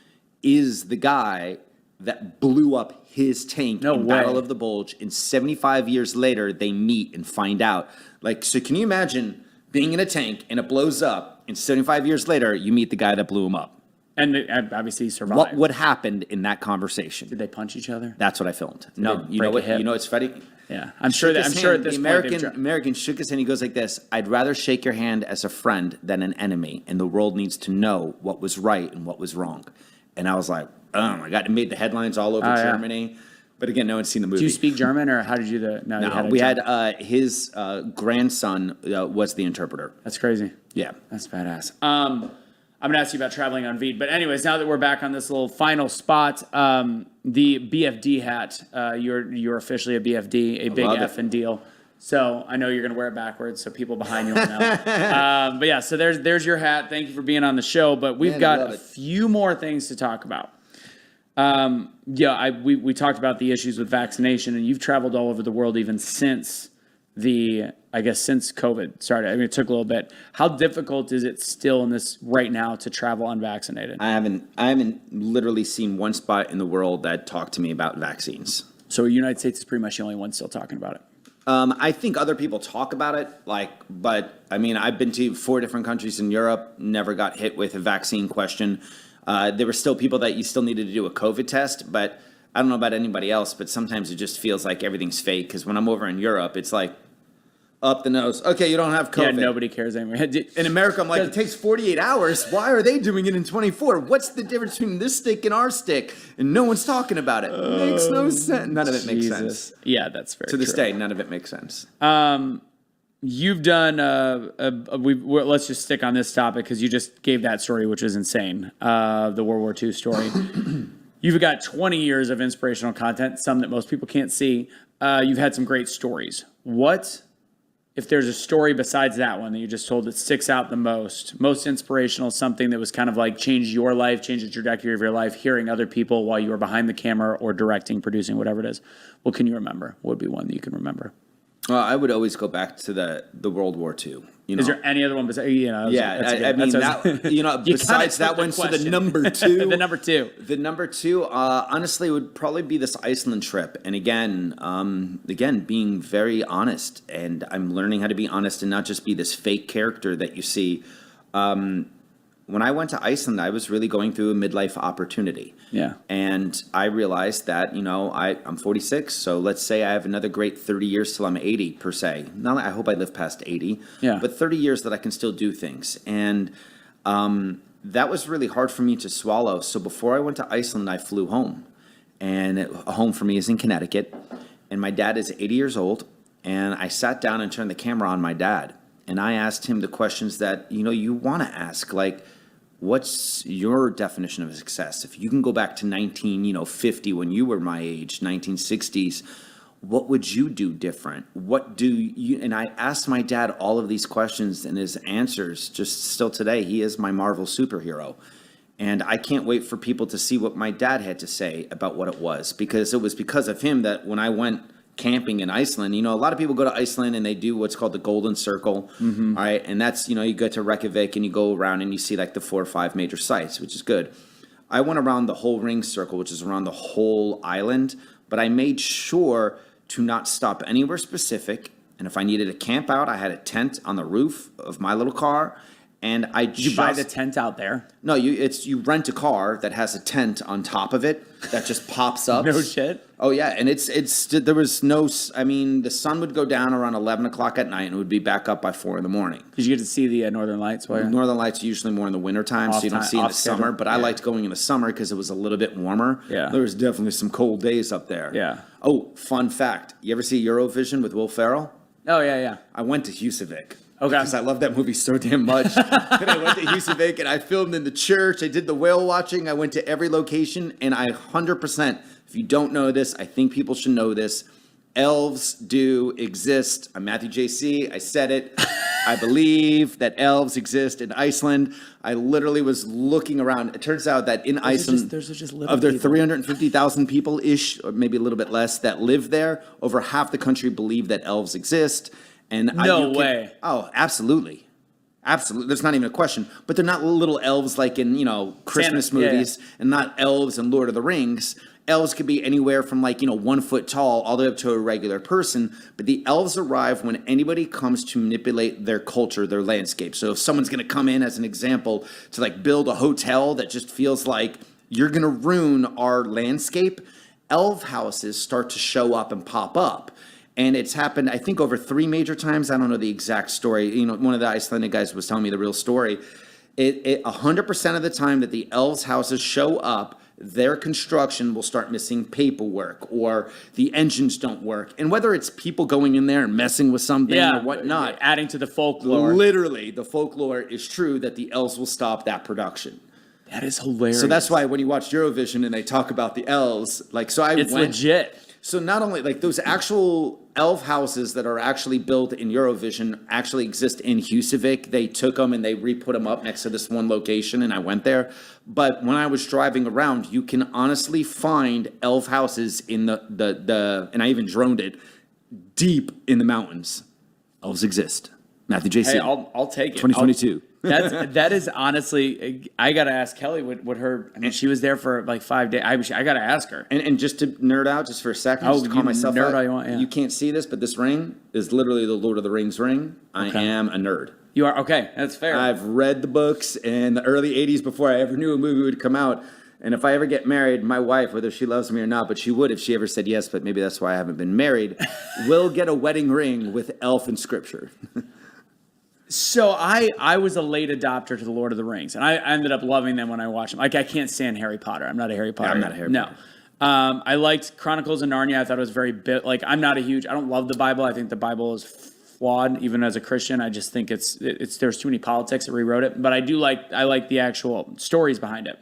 is the guy that blew up his tank in Battle of the Bulge. And 75 years later, they meet and find out. Like, so can you imagine being in a tank and it blows up, and 75 years later, you meet the guy that blew him up? And obviously he survived. What happened in that conversation? Did they punch each other? That's what I filmed. No, you know what? You know what's funny? Yeah, I'm sure at this point, American shook his hand. He goes like this: "I'd rather shake your hand as a friend than an enemy, and the world needs to know what was right and what was wrong." And I was like, "Oh my god!" It made the headlines all over Germany. Yeah. But again, no one's seen the movie. Do you speak German, or how did you do the? No, we had his grandson was the interpreter. That's crazy. Yeah, that's badass. I'm going to ask you about traveling on Veed. But anyways, now that we're back on this little final spot, the BFD hat, you're officially a BFD, a big effing deal. So I know you're going to wear it backwards, so people behind you will know. But yeah, so there's your hat. Thank you for being on the show. But we've got a few more things to talk about. We talked about the issues with vaccination, and you've traveled all over the world even since I guess since COVID started? I mean, it took a little bit. How difficult is it still in this right now to travel unvaccinated? I haven't literally seen one spot in the world that talked to me about vaccines. So the United States is pretty much the only one still talking about it. I think other people talk about it, but I mean, I've been to 4 different countries in Europe, never got hit with a vaccine question. There were still people that you still needed to do a COVID test, but I don't know about anybody else, but sometimes it just feels like everything's fake. Because when I'm over in Europe, it's like up the nose. Okay, you don't have COVID. Yeah, nobody cares anymore. In America, I'm like, it takes 48 hours. Why are they doing it in 24? What's the difference between this stick and our stick? And no one's talking about it. Makes no sense. None of it makes sense. Yeah, that's very To this true. day, none of it makes sense. You've done let's just stick on this topic because you just gave that story, which is insane. The World War II story. You've got 20 years of inspirational content, some that most people can't see. You've had some great stories. What, if there's a story besides that one that you just told that sticks out the most inspirational, something that was kind of like changed your life, changed the trajectory of your life, hearing other people while you were behind the camera or directing, producing, whatever it is? What can you remember? What would be one that you can remember? I would always go back to the World War II. You know? Is there any other one besides? I mean, besides that one, so the number 2. The number 2. The number 2, honestly, would probably be this Iceland trip. And again, being very honest. And I'm learning how to be honest and not just be this fake character that you see. When I went to Iceland, I was really going through a midlife opportunity. Yeah. And I realized that, I'm 46, so let's say I have another great 30 years till I'm 80, per se. Not that I hope I live past 80, but 30 years that I can still do things. And that was really hard for me to swallow. So before I went to Iceland, I flew home. And home for me is in Connecticut. And my dad is 80 years old. And I sat down and turned the camera on my dad. And I asked him the questions that, you want to ask, like, what's your definition of success? If you can go back to 1950 when you were my age, 1960s, what would you do different? What do you? And I asked my dad all of these questions, and his answers, just still today, he is my Marvel superhero. And I can't wait for people to see what my dad had to say about what it was, because it was because of him that when I went camping in Iceland, a lot of people go to Iceland and they do what's called the Golden Circle, all right? And that's, you go to Reykjavik and you go around and you see like the 4 or 5 major sites, which is good. I went around the whole ring circle, which is around the whole island, but I made sure to not stop anywhere specific. And if I needed to camp out, I had a tent on the roof of my little car. And Did you buy the tent out there? No, you rent a car that has a tent on top of it that just pops up. No shit. Oh yeah, and there was no. I mean, the sun would go down around 11 o'clock at night, and it would be back up by 4 in the morning. Did you get to see the Northern Lights? Northern Lights are usually more in the wintertime, so you don't see in the summer. But I liked going in the summer because it was a little bit warmer. Yeah, there was definitely some cold days up there. Yeah. Oh, fun fact: you ever see Eurovision with Will Ferrell? Oh yeah. I went to Husavik. Okay. Because I love that movie so damn much. And I went to Husavik and I filmed in the church. I did the whale watching. I went to every location. And I 100%, if you don't know this, I think people should know this. Elves do exist. I'm Matthew JC. I said it. I believe that elves exist in Iceland. I literally was looking around. It turns out that in Iceland, of their 350,000 people-ish, or maybe a little bit less, that live there, over half the country believe that elves exist. And no way. Oh, absolutely. Absolutely. There's not even a question. But they're not little elves like in, Christmas movies, and not elves in Lord of the Rings. Elves could be anywhere from 1 foot tall all the way up to a regular person. But the elves arrive when anybody comes to manipulate their culture, their landscape. So if someone's going to come in, as an example, to build a hotel that just feels like you're going to ruin our landscape, elf houses start to show up and pop up. And it's happened, I think, over 3 major times. I don't know the exact story. One of the Icelandic guys was telling me the real story. 100% of the time that the elves' houses show up, their construction will start missing paperwork, or the engines don't work. And whether it's people going in there and messing with something or whatnot. Adding to the folklore. Literally, the folklore is true that the elves will stop that production. That is hilarious. So that's why when you watch Eurovision and they talk about the elves, it's legit. So not only those actual elf houses that are actually built in Eurovision actually exist in Husavik. They took them and they re-put them up next to this one location, and I went there. But when I was driving around, you can honestly find elf houses in the and I even droned it, deep in the mountains. elves exist. Matthew J. Hey, C. I'll take it. 2022. That is honestly, I gotta ask Kelly what her. I mean, she was there for like 5 days. I gotta ask her. And just to nerd out just for a second, Oh, just to call you myself nerd out, all you want, yeah. you can't see this, but this ring is literally the Lord of the Rings ring. I am a nerd. You are okay. That's fair. I've read the books in the early 80s before I ever knew a movie would come out. And if I ever get married, my wife, whether she loves me or not, but she would if she ever said yes, but maybe that's why I haven't been married, will get a wedding ring with elf in scripture. So I was a late adopter to the Lord of the Rings, and I ended up loving them when I watched them. Like, I can't stand Harry Potter. I'm not a Harry Potter. I'm not a Harry Potter. I liked Chronicles of Narnia. I thought it was very like, I'm not a huge. I don't love the Bible. I think the Bible is flawed, even as a Christian. I just think it's there's too many politics that rewrote it. But I like the actual stories behind it.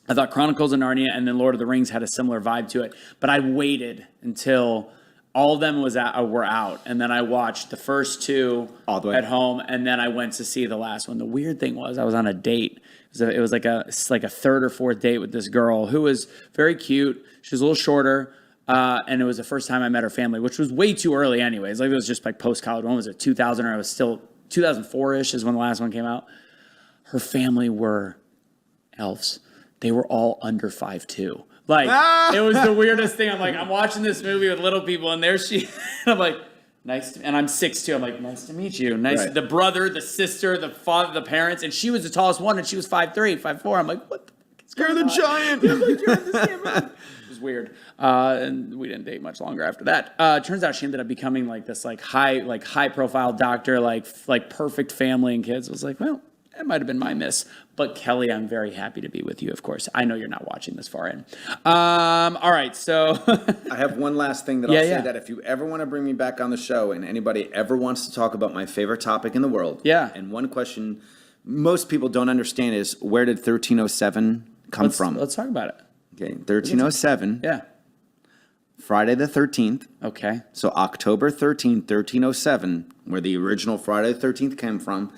I thought Chronicles of Narnia and then Lord of the Rings had a similar vibe to it. But I waited until all of them were out, and then I watched the first two all the way at home, and then I went to see the last one. The weird thing was I was on a date. It was like a third or fourth date with this girl who was very cute. She was a little shorter, and it was the first time I met her family, which was way too early anyways. Like, it was just like post-college. When was it, 2000, or I was still 2004-ish is when the last one came out. Her family were elves. They were all under 5'2". Like, it was the weirdest thing. I'm like, I'm watching this movie with little people, and there she, and I'm like, and I'm 6'2". I'm like, nice to meet you. Nice. Right. The brother, the sister, the father, the parents, and she was the tallest one, and she was 5'3", 5'4". I'm like, what the fuck is going on? You're the giant. I'm like, you're in the same room. It was weird. And we didn't date much longer after that. Turns out she ended up becoming like this high profile doctor, like perfect family and kids. I was like, well, that might have been my miss. But Kelly, I'm very happy to be with you, of course. I know you're not watching this far in. All right, so. I have one last thing that I'll say, that if you ever want to bring me back on the show and anybody ever wants to talk about my favorite topic in the world. Yeah. And one question most people don't understand is, where did 1307 come from? Let's talk about it. Okay, 1307. Yeah. Friday the 13th. Okay. So October 13th, 1307, where the original Friday the 13th came from,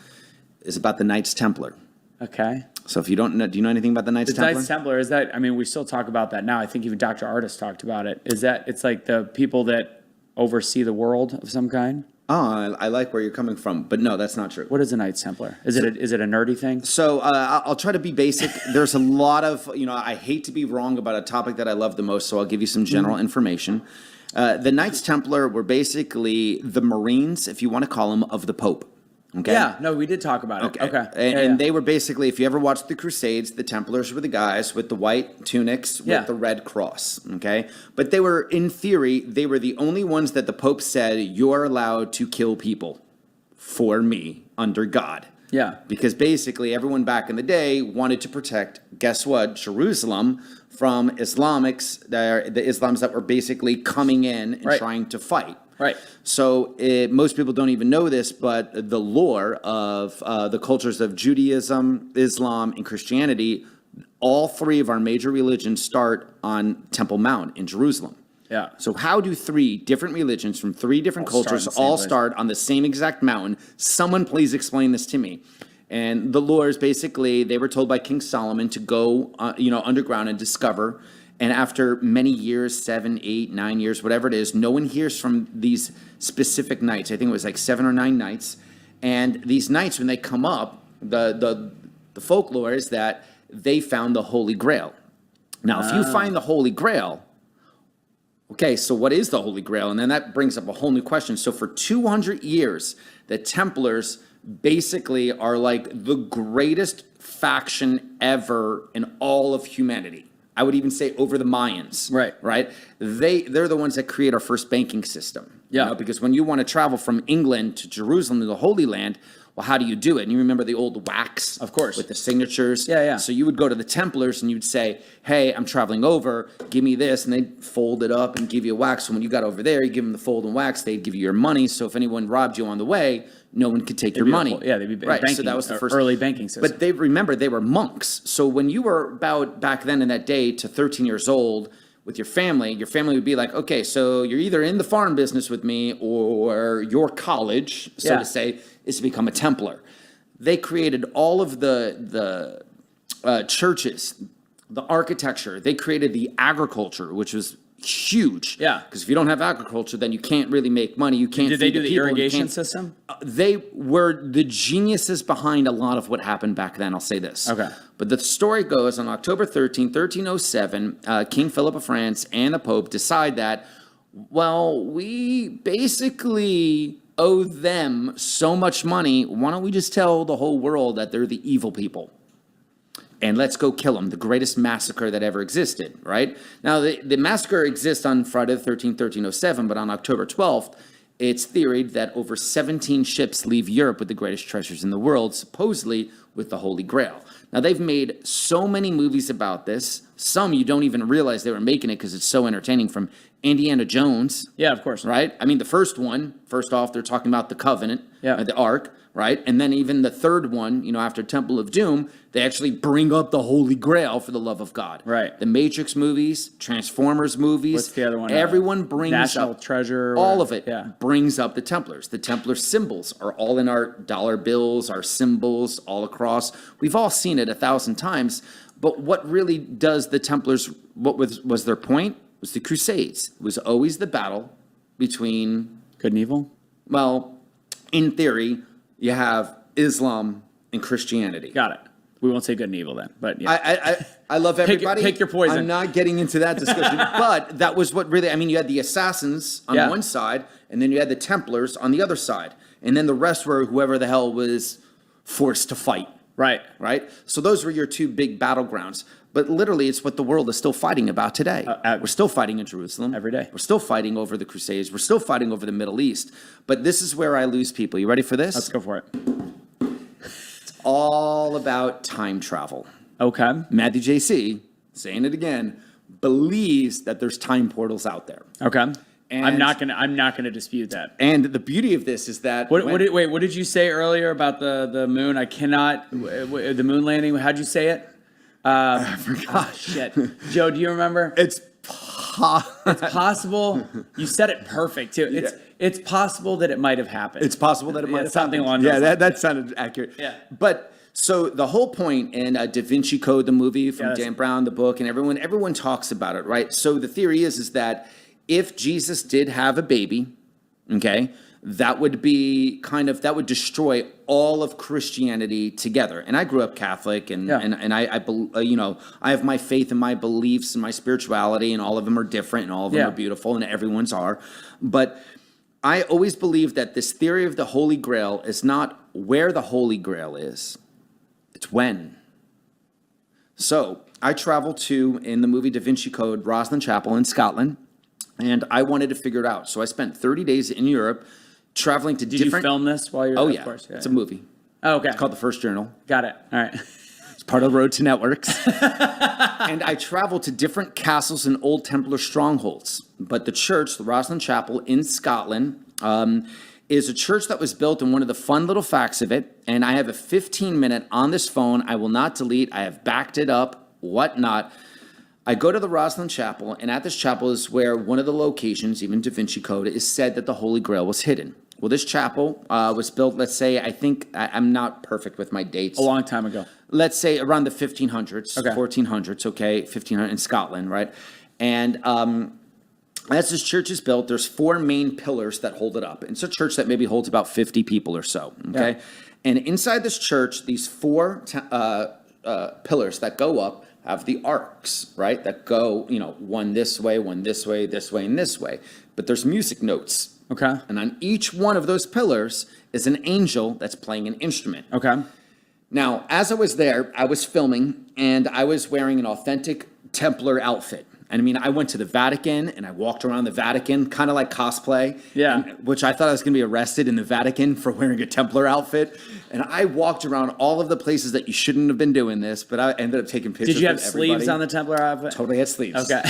is about the Knights Templar. Okay. So if you don't know, do you know anything about the Knights Templar? The Knights Templar, is that, I mean, we still talk about that now. I think even Dr. Artis talked about it. Is that, it's like the people that oversee the world of some kind? Oh, I like where you're coming from, but no, that's not true. What is a Knights Templar? Is it a nerdy thing? So I'll try to be basic. There's a lot of, I hate to be wrong about a topic that I love the most, so I'll give you some general information. The Knights Templar were basically the Marines, if you want to call them, of the Pope. Okay. Yeah, no, we did talk about it. Okay. And they were basically, if you ever watched the Crusades, the Templars were the guys with the white tunics with the red cross. Okay. But they were, in theory, they were the only ones that the Pope said, you're allowed to kill people for me under God. Yeah. Because basically everyone back in the day wanted to protect, guess what, Jerusalem from Islamics, the Islams that were basically coming in and trying to fight. Right. So most people don't even know this, but the lore of the cultures of Judaism, Islam, and Christianity, all three of our major religions start on Temple Mount in Jerusalem. Yeah. So how do three different religions from three different cultures all start on the same exact mountain? Someone please explain this to me. And the lore is basically, they were told by King Solomon to go underground and discover. And after many years, 7, 8, 9 years, whatever it is, no one hears from these specific knights. I think it was like 7 or 9 knights. And these knights, when they come up, the folklore is that they found the Holy Grail. Now, if you find the Holy Grail, okay, so what is the Holy Grail? And then that brings up a whole new question. So for 200 years, the Templars basically are like the greatest faction ever in all of humanity. I would even say over the Mayans. Right. They're the ones that create our first banking system. Yeah. Because when you want to travel from England to Jerusalem to the Holy Land, well, how do you do it? And you remember the old wax, of course, with the signatures. Yeah. So you would go to the Templars and you'd say, "Hey, I'm traveling over. Give me this," and they'd fold it up and give you a wax. So when you got over there, you give them the fold and wax. They'd give you your money. So if anyone robbed you on the way, no one could take your money. They'd be right. Banking, so that was the first early banking system. But they were monks. So when you were about back then in that day to 13 years old with your family would be like, okay, so you're either in the farm business with me or your college, so to say, is to become a Templar. They created all of the churches, the architecture. They created the agriculture, which was huge. Yeah. Because if you don't have agriculture, then you can't really make money. You can't. Did they feed do the people, you irrigation can't- system? They were the geniuses behind a lot of what happened back then. I'll say this. Okay. But the story goes on October 13, 1307, King Philip of France and the Pope decide that, well, we basically owe them so much money. Why don't we just tell the whole world that they're the evil people? And let's go kill them, the greatest massacre that ever existed, right? Now, the massacre exists on Friday the 13th, 1307, but on October 12th, it's theoried that over 17 ships leave Europe with the greatest treasures in the world, supposedly with the Holy Grail. Now, they've made so many movies about this. Some you don't even realize they were making it because it's so entertaining, from Indiana Jones. Yeah, of course. Right? I mean, the first one, first off, they're talking about the Covenant, Yeah. the Ark, right? And then even the third one, after Temple of Doom, they actually bring up the Holy Grail for the love of God. Right. The Matrix movies, Transformers movies. What's the other one? Everyone brings National up Treasure. all of it. Yeah. Brings up the Templars. The Templar symbols are all in our dollar bills, our symbols all across. We've all seen it 1,000 times. But what really does the Templars? What was their point? Was the Crusades. It was always the battle between. Good and evil? Well, in theory, you have Islam and Christianity. Got it. We won't say good and evil then, but yeah. I love everybody. pick your poison. I'm not getting into that discussion, but that was what really. I mean, you had the assassins on Yeah. one side, and then you had the Templars on the other side, and then the rest were whoever the hell was forced to fight. Right. Right. So those were your two big battlegrounds. But literally, it's what the world is still fighting about today. We're still fighting in Jerusalem. Every day. We're still fighting over the Crusades. We're still fighting over the Middle East. But this is where I lose people. You ready for this? Let's go for it. All about time travel. Okay. Matthew JC, saying it again, believes that there's time portals out there. Okay. And- I'm not gonna dispute that. And the beauty of this is that What did you say earlier about the moon? I cannot the moon landing. How'd you say it? I forgot. Oh, shit, Joe, do you remember? it's Possible. You said it perfect too. It's possible that it might have happened. It's possible that it might have something happened. along those lines. that sounded accurate. Yeah. But so the whole point in Da Vinci Code, the movie from Yeah, Dan Brown, the book, and everyone talks about it, right? So the theory is that if Jesus did have a baby, okay, that would be that would destroy all of Christianity together. And I grew up Catholic, and Yeah. and I have my faith and my beliefs and my spirituality, and all of them are different, and all of them Yeah. are beautiful, and everyone's are. But I always believe that this theory of the Holy Grail is not where the Holy Grail is; it's when. So I traveled to, in the movie Da Vinci Code, Rosslyn Chapel in Scotland, and I wanted to figure it out. So I spent 30 days in Europe, traveling to Did different. you film this while you're? Oh Of yeah, course. it's a movie. Oh, okay. It's called The First Journal. Got it. All right. It's part of the Road to Networks. And I traveled to different castles and old Templar strongholds. But the church, the Rosslyn Chapel in Scotland, is a church that was built, and one of the fun little facts of it, and I have a 15-minute on this phone, I will not delete, I have backed it up, whatnot. I go to the Rosslyn Chapel, and at this chapel is where one of the locations, even Da Vinci Code, is said that the Holy Grail was hidden. Well, this chapel was built, let's say, I'm not perfect with my dates. A long time ago. Let's say around the 1500s, Okay. 1400s, okay, 1500 in Scotland, right? And as this church is built, there's four main pillars that hold it up. It's a church that maybe holds about 50 people or so, okay? Yeah. And inside this church, these four pillars that go up have the arcs, right? That go, one this way, this way, and this way. But there's music notes. Okay. And on each one of those pillars is an angel that's playing an instrument. Okay. Now, as I was there, I was filming, and I was wearing an authentic Templar outfit. And I mean, I went to the Vatican, and I walked around the Vatican, kind of like cosplay. Yeah. Which I thought I was going to be arrested in the Vatican for wearing a Templar outfit. And I walked around all of the places that you shouldn't have been doing this, but I ended up taking pictures Did you have with everybody. sleeves on the Templar outfit? Totally had sleeves. Okay.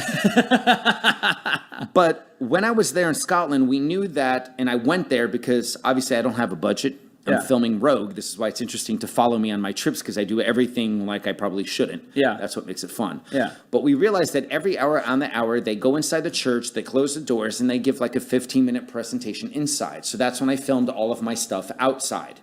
But when I was there in Scotland, we knew that, and I went there because obviously I don't have a budget. I'm Yeah. filming Rogue. This is why it's interesting to follow me on my trips, because I do everything like I probably shouldn't. Yeah. That's what makes it fun. Yeah. But we realized that every hour on the hour, they go inside the church, they close the doors, and they give like a 15-minute presentation inside. So that's when I filmed all of my stuff outside.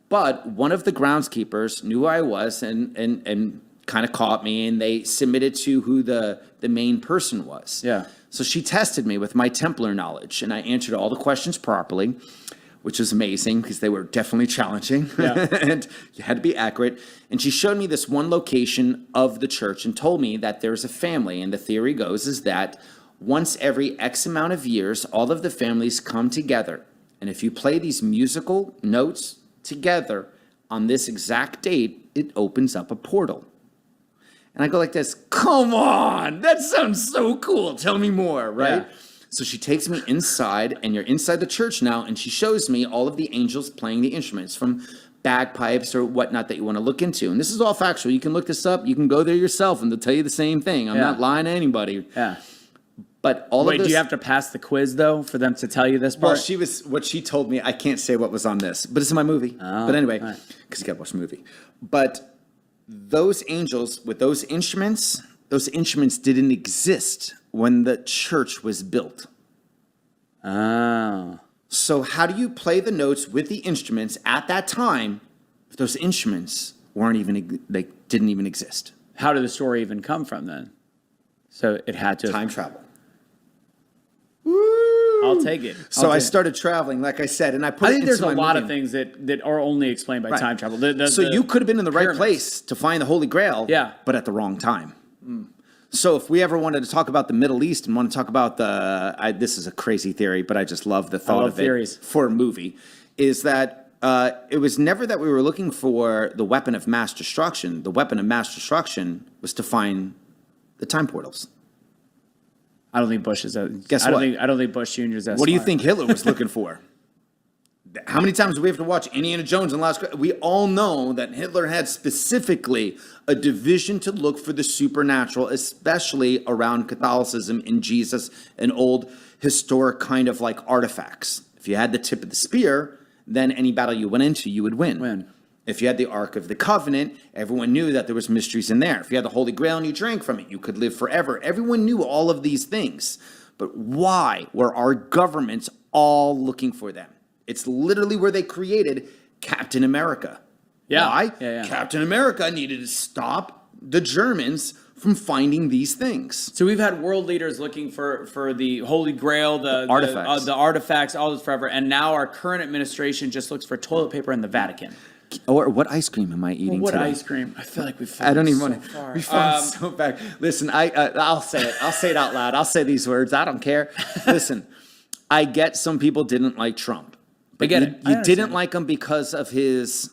But one of the groundskeepers knew who I was and kind of caught me, and they submitted to who the main person was. Yeah. So she tested me with my Templar knowledge, and I answered all the questions properly, which was amazing because they were definitely challenging. Yeah. And you had to be accurate. And she showed me this one location of the church and told me that there's a family. And the theory goes is that once every X amount of years, all of the families come together. And if you play these musical notes together on this exact date, it opens up a portal. And I go like this, come on, that sounds so cool. Tell me more, right? Yeah. So she takes me inside, and you're inside the church now, and she shows me all of the angels playing the instruments, from bagpipes or whatnot that you want to look into. And this is all factual. You can look this up. You can go there yourself, and they'll tell you the same thing. I'm not lying to anybody. Yeah. But all Wait, of this... do you have to pass the quiz, though, for them to tell you this part? Well, what she told me, I can't say what was on this, but it's in my movie. But anyway, because right. you got to watch the movie. But those angels with those instruments didn't exist when the church was built. Oh. So how do you play the notes with the instruments at that time if those instruments didn't even exist? How did the story even come from then? So it had to... Time travel. I'll take it. So I started traveling, like I said, and I put I it think into there's a my lot movie. of things that are only explained by Right. time travel. So you could have been in the right pyramids. place to find the Holy Grail, Yeah. but at the wrong time. So if we ever wanted to talk about the Middle East and want to talk about this is a crazy theory, but I just love the thought love of theories. it for a movie, is that it was never that we were looking for the weapon of mass destruction. The weapon of mass destruction was to find the time portals. I don't think Bush is that. Guess I what? don't think Bush Jr. is that. What do you smart. think Hitler was looking for? How many times do we have to watch Indiana Jones and Last? We all know that Hitler had specifically a division to look for the supernatural, especially around Catholicism and Jesus and old historic kind of like artifacts. If you had the tip of the spear, then any battle you went into, you would win. If you had the Ark of the Covenant, everyone knew that there was mysteries in there. If you had the Holy Grail and you drank from it, you could live forever. Everyone knew all of these things. But why were our governments all looking for them? It's literally where they created Captain America. Yeah. Why? Yeah. Captain America needed to stop the Germans from finding these things. So we've had world leaders looking for the Holy Grail, the Artifacts. the artifacts, all this forever, and now our current administration just looks for toilet paper in the Vatican. Or what ice cream am I eating What today? ice cream? I feel like we've. I don't even so want to. far. We found so back. Listen, I'll say it. I'll say it out loud. I'll say these words. I don't care. Listen, I get some people didn't like Trump. But I get you, it. I you understand didn't it. like him because of his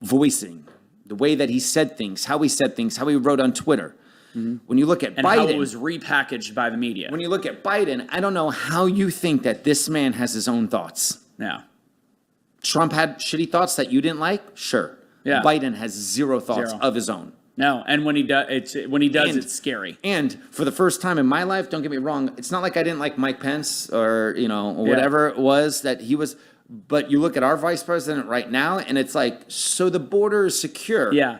voicing, the way that he said things, how he wrote on Twitter. When you look at and Biden, how it was repackaged by the media. when you look at Biden, I don't know how you think that this man has his own thoughts. Yeah. Trump had shitty thoughts that you didn't like? Sure. Yeah. Biden has zero thoughts Zero. of his own. No, and when he does, it's scary. And for the first time in my life, don't get me wrong, it's not like I didn't like Mike Pence or, whatever it was that he was. But you look at our vice president right now, and it's like, so the border is secure. Yeah.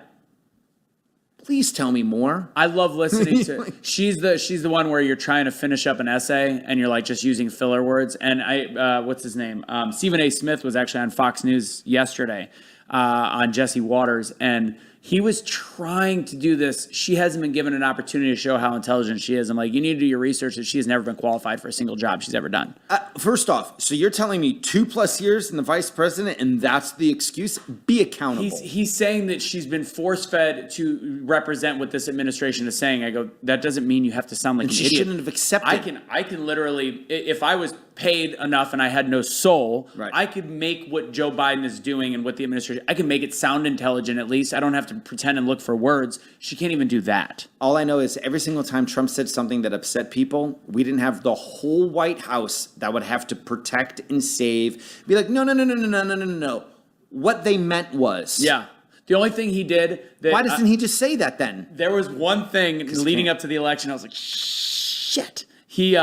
Please tell me more. I love listening to. She's the one where you're trying to finish up an essay and you're like just using filler words. And what's his name? Stephen A. Smith was actually on Fox News yesterday on Jesse Waters, and he was trying to do this. She hasn't been given an opportunity to show how intelligent she is. I'm like, you need to do your research that she has never been qualified for a single job she's ever done. First off, so you're telling me 2+ years in the vice president, and that's the excuse? Be accountable. He's saying that she's been force-fed to represent what this administration is saying. I go, that doesn't mean you have to sound like an she idiot. shouldn't have accepted. I can literally, if I was paid enough and I had no soul, Right. I could make what Joe Biden is doing and what the administration, I can make it sound intelligent at least. I don't have to pretend and look for words. She can't even do that. All I know is every single time Trump said something that upset people, we didn't have the whole White House that would have to protect and save. Be like, no. What they meant was. Yeah. The only thing he did that Why doesn't he just say that then? there was one thing leading up to the election. I was like, shit. He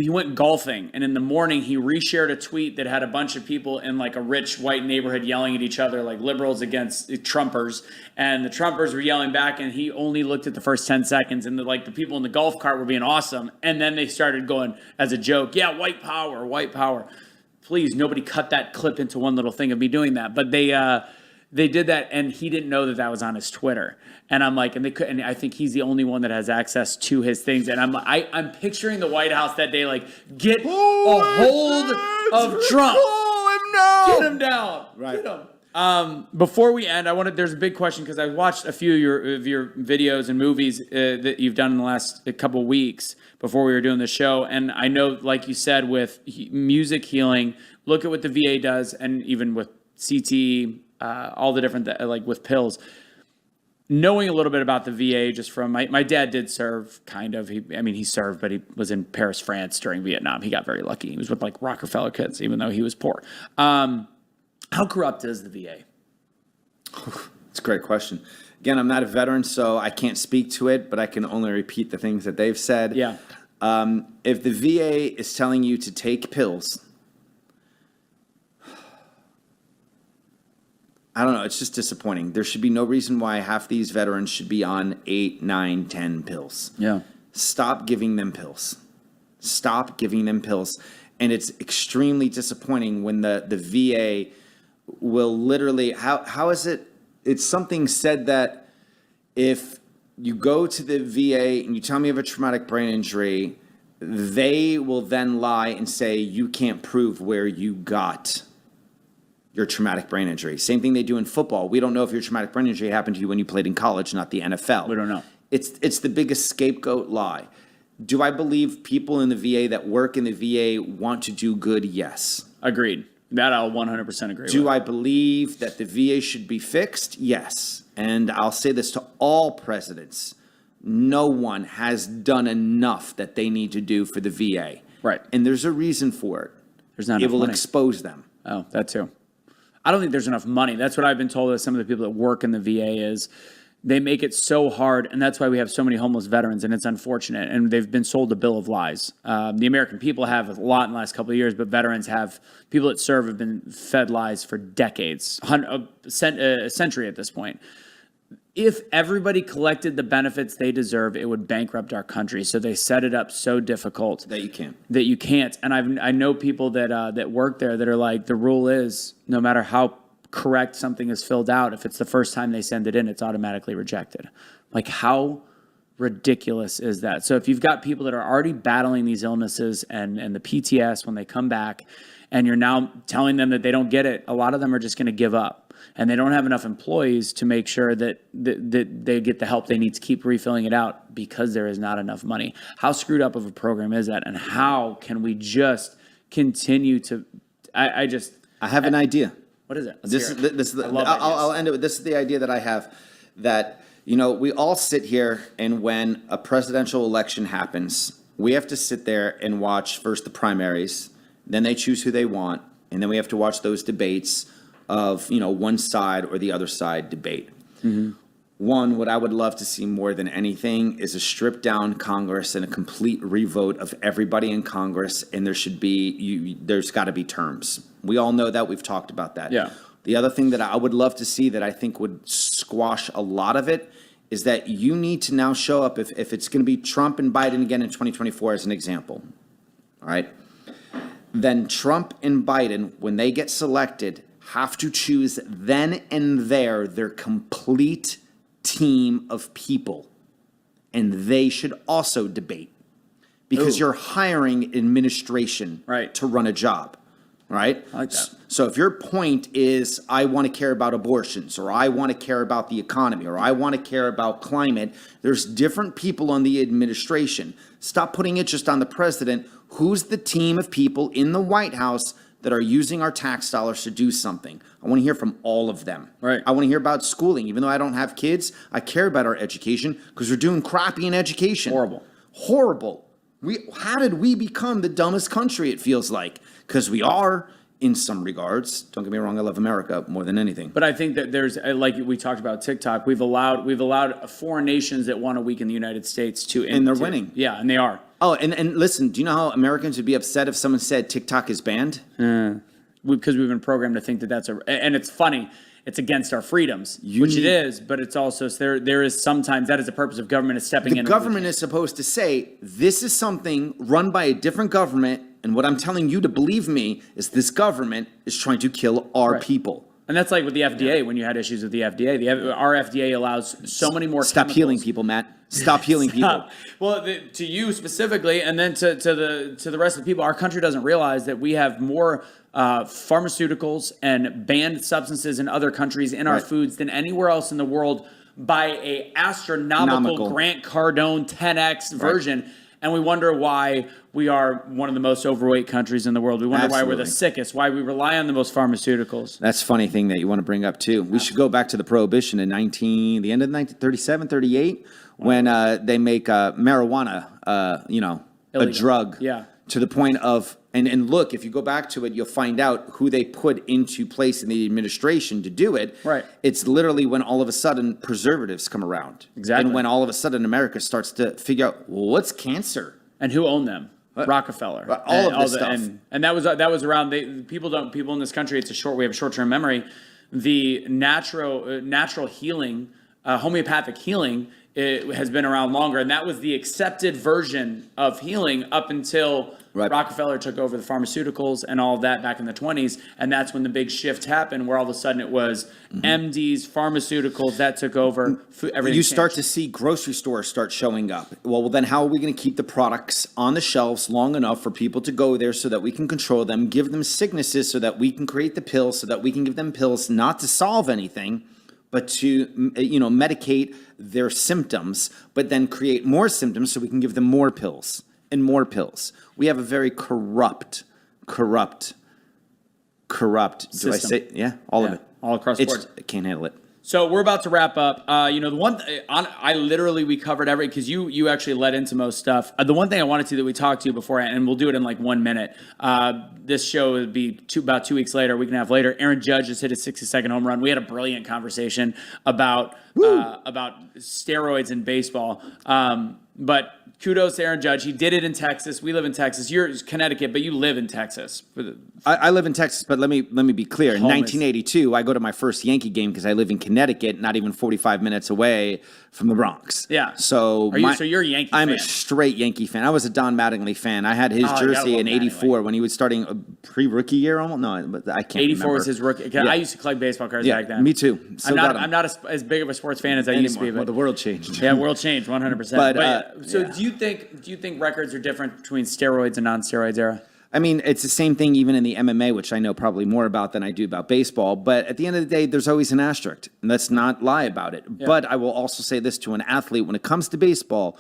went golfing, and in the morning he reshared a tweet that had a bunch of people in like a rich white neighborhood yelling at each other, like liberals against Trumpers, and the Trumpers were yelling back, and he only looked at the first 10 seconds, and the people in the golf cart were being awesome, and then they started going as a joke, yeah, white power. Please, nobody cut that clip into one little thing of me doing that, but they They did that, and he didn't know that that was on his Twitter. And I'm like, and they could, and I think he's the only one that has access to his things. And I'm picturing the White House that day, like, get a hold of Trump, get him down, Right. Get him. Before we end, there's a big question because I watched a few of your videos and movies that you've done in the last couple weeks before we were doing the show. And I know, like you said, with music healing, look at what the VA does, and even with CT, all the different, like with pills. Knowing a little bit about the VA, just from my dad did serve, kind of. He served, but he was in Paris, France during Vietnam. He got very lucky. He was with like Rockefeller kids, even though he was poor. How corrupt is the VA? It's a great question. Again, I'm not a veteran, so I can't speak to it, but I can only repeat the things that they've said. Yeah. If the VA is telling you to take pills, I don't know. It's just disappointing. There should be no reason why half these veterans should be on 8, 9, 10 pills. Yeah. Stop giving them pills. Stop giving them pills. And it's extremely disappointing when the VA will literally, how is it? It's something said that if you go to the VA and you tell me of a traumatic brain injury, they will then lie and say you can't prove where you got your traumatic brain injury. Same thing they do in football. We don't know if your traumatic brain injury happened to you when you played in college, not the NFL. We don't know. It's the biggest scapegoat lie. Do I believe people in the VA that work in the VA want to do good? Yes. Agreed. That I'll 100% agree with. Do I believe that the VA should be fixed? Yes. And I'll say this to all presidents. No one has done enough that they need to do for the VA. Right. And there's a reason for it. There's not It enough will money. expose them. Oh, that too. I don't think there's enough money. That's what I've been told. That some of the people that work in the VA is they make it so hard, and that's why we have so many homeless veterans, and it's unfortunate. And they've been sold a bill of lies. The American people have a lot in the last couple of years, but veterans have, people that serve have been fed lies for decades, a century at this point. If everybody collected the benefits they deserve, it would bankrupt our country. So they set it up so difficult That you can't. that you can't. And I know people that work there that are like, the rule is no matter how correct something is filled out, if it's the first time they send it in, it's automatically rejected. Like, how ridiculous is that? So if you've got people that are already battling these illnesses and the PTS when they come back, and you're now telling them that they don't get it, a lot of them are just going to give up. And they don't have enough employees to make sure that they get the help they need to keep refilling it out because there is not enough money. How screwed up of a program is that? And how can we just continue to, I have an idea. What is it? I'll end it with this. Is the idea that I have, that, we all sit here, and when a presidential election happens, we have to sit there and watch first the primaries, then they choose who they want, and then we have to watch those debates of, one side or the other side debate. Mm-hmm. One, what I would love to see more than anything is a stripped down Congress and a complete revote of everybody in Congress, and there's got to be terms. We all know that. We've talked about that. Yeah. The other thing that I would love to see that I think would squash a lot of it is that you need to now show up, if it's going to be Trump and Biden again in 2024 as an example, all right? Then Trump and Biden, when they get selected, have to choose then and there their complete team of people. And they should also debate, because you're hiring administration to run a job, right? I like that. So if your point is, I want to care about abortions, or I want to care about the economy, or I want to care about climate, there's different people on the administration. Stop putting it just on the president. Who's the team of people in the White House that are using our tax dollars to do something? I want to hear from all of them. Right. I want to hear about schooling. Even though I don't have kids, I care about our education, because we're doing crappy in education. Horrible. How did we become the dumbest country, it feels like? Because we are, in some regards. Don't get me wrong, I love America more than anything. But I think that there's, like we talked about TikTok, we've allowed foreign nations that want to weaken the United States to... And they're winning. Yeah, and they are. Oh, and listen, do you know how Americans would be upset if someone said TikTok is banned? Because we've been programmed to think that that's and it's funny, it's against our freedoms, which it is, but it's also, there is sometimes, that is the purpose of government, is stepping in. The government is supposed to say, this is something run by a different government, and what I'm telling you to believe me is this government is trying to kill our people. And that's like with the FDA, when you had issues with the FDA. Our FDA allows so many more Stop chemicals. healing people, Matt. Stop healing people. Well, to you specifically, and then to the rest of the people, our country doesn't realize that we have more pharmaceuticals and banned substances in other countries in our foods than anywhere else in the world by a astronomical Grant Cardone 10x version. And we wonder why we are one of the most overweight countries in the world. We wonder why we're the sickest, why we rely on the most pharmaceuticals. That's a funny thing that you want to bring up, too. We should go back to the Prohibition in the end of 1937, 38, when they make marijuana, illegal. A drug. Yeah. To the point of, and look, if you go back to it, you'll find out who they put into place in the administration to do it. Right. It's literally when all of a sudden preservatives come around. Exactly. And when all of a sudden America starts to figure out, well, what's cancer? And who owned them? Rockefeller. All of this stuff. And that was around. People in this country. We have a short-term memory. The natural healing, homeopathic healing, it has been around longer, and that was the accepted version of healing up until Rockefeller took over the pharmaceuticals and all of that back in the 20s, and that's when the big shift happened, where all of a sudden it was MDs, pharmaceuticals that took over. Everything you start to see grocery stores start showing up. Well, then how are we going to keep the products on the shelves long enough for people to go there so that we can control them, give them sicknesses so that we can create the pills, so that we can give them pills not to solve anything, but to, medicate their symptoms, but then create more symptoms so we can give them more pills and more pills. We have a very corrupt system. Do I say, all of it. All across the board. I can't handle it. So we're about to wrap up. We covered every, because you actually led into most stuff. The one thing I wanted to that we talked to before, and we'll do it in like 1 minute. This show would be about 2 weeks later, a week and a half later. Aaron Judge just hit a 60-second home run. We had a brilliant conversation about steroids in baseball. But kudos to Aaron Judge. He did it in Texas. We live in Texas. You're Connecticut, but you live in Texas. I live in Texas, but let me be clear. In 1982, I go to my first Yankee game because I live in Connecticut, not even 45 minutes away from the Bronx. Yeah. So you're a Yankee fan? I'm a straight Yankee fan. I was a Don Mattingly fan. I had his jersey in '84 when he was starting a pre-rookie year. Almost no, but I can't. '84 was his rookie. I used to collect baseball cards back then. Me too. I'm not as big of a sports fan as I used to be. But the world changed. Yeah, world changed 100%. Do you think records are different between steroids and non-steroids era? I mean, it's the same thing even in the MMA, which I know probably more about than I do about baseball. But at the end of the day, there's always an asterisk, and let's not lie about it. Yeah. But I will also say this to an athlete. When it comes to baseball,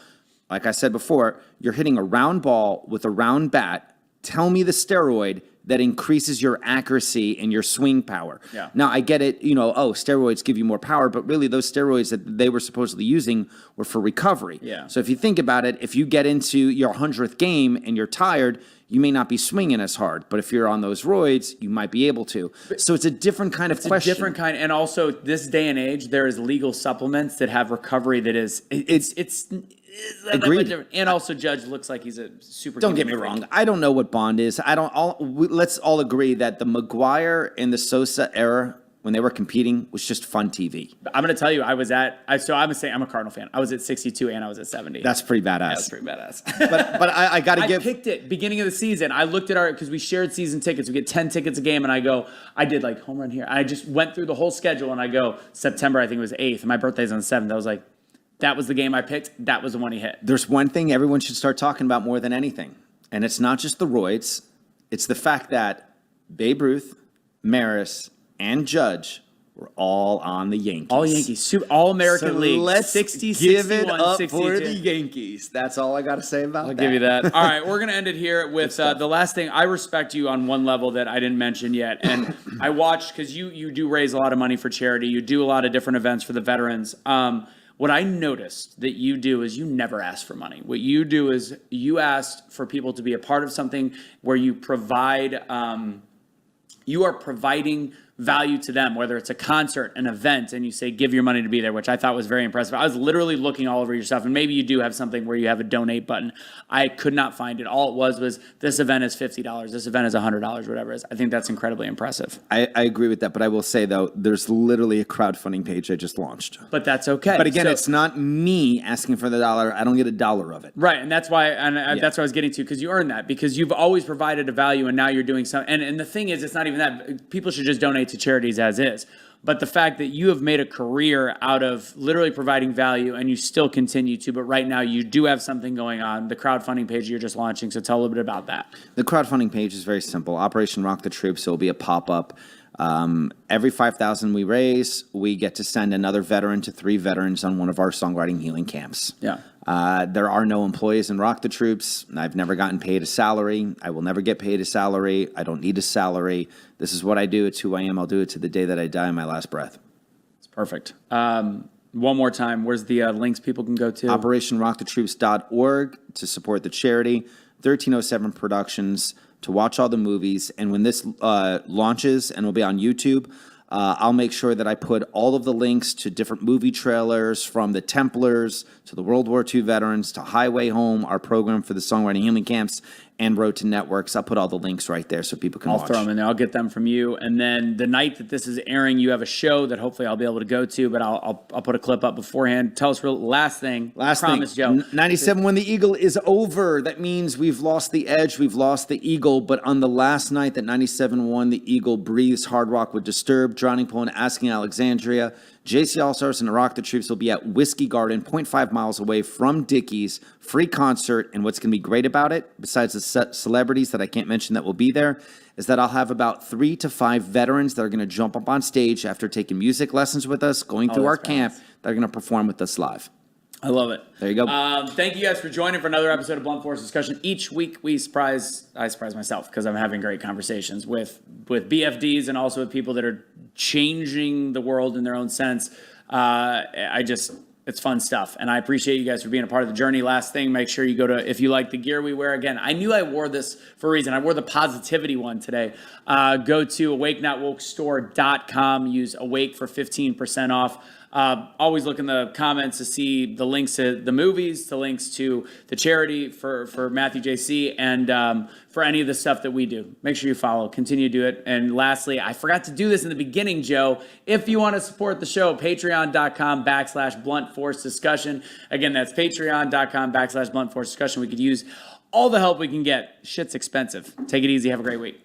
like I said before, you're hitting a round ball with a round bat. Tell me the steroid that increases your accuracy and your swing power. Yeah. Now, I get it, steroids give you more power, but really those steroids that they were supposedly using were for recovery. Yeah. So if you think about it, if you get into your 100th game and you're tired, you may not be swinging as hard. But if you're on those roids, you might be able to. So it's a different kind of question. It's a different kind. And also, this day and age, there is legal supplements that have recovery that is... It's agreed. And also, Judge looks like he's a super... Don't get me wrong. I don't know what Bond is. Let's all agree that the McGuire and the Sosa era, when they were competing, was just fun TV. I'm going to tell you, I'm a Cardinal fan. I was at 62 and I was at 70. That's pretty badass. That's pretty badass. but I got to give... I picked it beginning of the season. I looked at because we shared season tickets. We get 10 tickets a game, and I did like home run here. I just went through the whole schedule, and I go, September, I think it was 8th, and my birthday's on the 7th. I was like, that was the game I picked. That was the one he hit. There's one thing everyone should start talking about more than anything, and it's not just the roids. It's the fact that Babe Ruth, Maris, and Judge were all on the Yankees. All Yankees. All American League. Let's 60, give 61, it up 62. for the Yankees. That's all I got to say about that. I'll give you that. All right, we're going to end it here with the last thing. I respect you on one level that I didn't mention yet. And I watched, because you do raise a lot of money for charity. You do a lot of different events for the veterans. What I noticed that you do is you never ask for money. What you do is you ask for people to be a part of something where you provide, you are providing value to them, whether it's a concert, an event, and you say, give your money to be there, which I thought was very impressive. I was literally looking all over your stuff, and maybe you do have something where you have a donate button. I could not find it. All it was this event is $50, this event is $100, whatever it is. I think that's incredibly impressive. I agree with that, but I will say, though, there's literally a crowdfunding page I just launched. But that's okay. But again, it's not me asking for the dollar. I don't get a dollar of it. Right, and that's why that's what I was getting to, because you earned that, because you've always provided a value, and now you're doing something. And the thing is, it's not even that. People should just donate to charities as is. But the fact that you have made a career out of literally providing value, and you still continue to, but right now you do have something going on, the crowdfunding page you're just launching. So tell a little bit about that. The crowdfunding page is very simple. Operation Rock the Troops. It will be a pop-up. Every $5,000 we raise, we get to send another veteran to 3 veterans on one of our songwriting healing camps. Yeah. There are no employees in Rock the Troops. I've never gotten paid a salary. I will never get paid a salary. I don't need a salary. This is what I do. It's who I am. I'll do it to the day that I die, my last breath. It's perfect. One more time, where's the links people can go to? OperationRockTheTroops.org to support the charity. 1307 Productions to watch all the movies. And when this launches and will be on YouTube, I'll make sure that I put all of the links to different movie trailers, from the Templars to the World War II veterans to Highway Home, our program for the songwriting healing camps, and Road to Networks. I'll put all the links right there so people can watch. I'll throw them in there. I'll get them from you. And then the night that this is airing, you have a show that hopefully I'll be able to go to, but I'll put a clip up beforehand. Tell us last thing. Promise, Joe. 97 when the Eagle is over. That means we've lost the edge. We've lost the Eagle. But on the last night that 97 won, the Eagle breathes hard rock with Disturbed, Drowning Pool, and Asking Alexandria. JC All-Stars and the Rock the Troops will be at Whiskey Garden, 0.5 miles away from Dickies. Free concert. And what's going to be great about it, besides the celebrities that I can't mention that will be there, is that I'll have about 3 to 5 veterans that are going to jump up on stage after taking music lessons with us, going through our camp, that are going to perform with us live. I love it. There you go. Thank you guys for joining for another episode of Blunt Force Discussion. Each week I surprise myself because I'm having great conversations with BFDs and also with people that are changing the world in their own sense. It's fun stuff. And I appreciate you guys for being a part of the journey. Last thing, make sure you go to, if you like the gear we wear, again, I knew I wore this for a reason. I wore the positivity one today. Go to awakenotwokestore.com, use awake for 15% off. Always look in the comments to see the links to the movies, the links to the charity for Matthew JC, and for any of the stuff that we do. Make sure you follow, continue to do it. And lastly, I forgot to do this in the beginning, Joe. If you want to support the show, patreon.com/bluntforcediscussion. Again, that's patreon.com/bluntforcediscussion. We could use all the help we can get. Shit's expensive. Take it easy. Have a great week.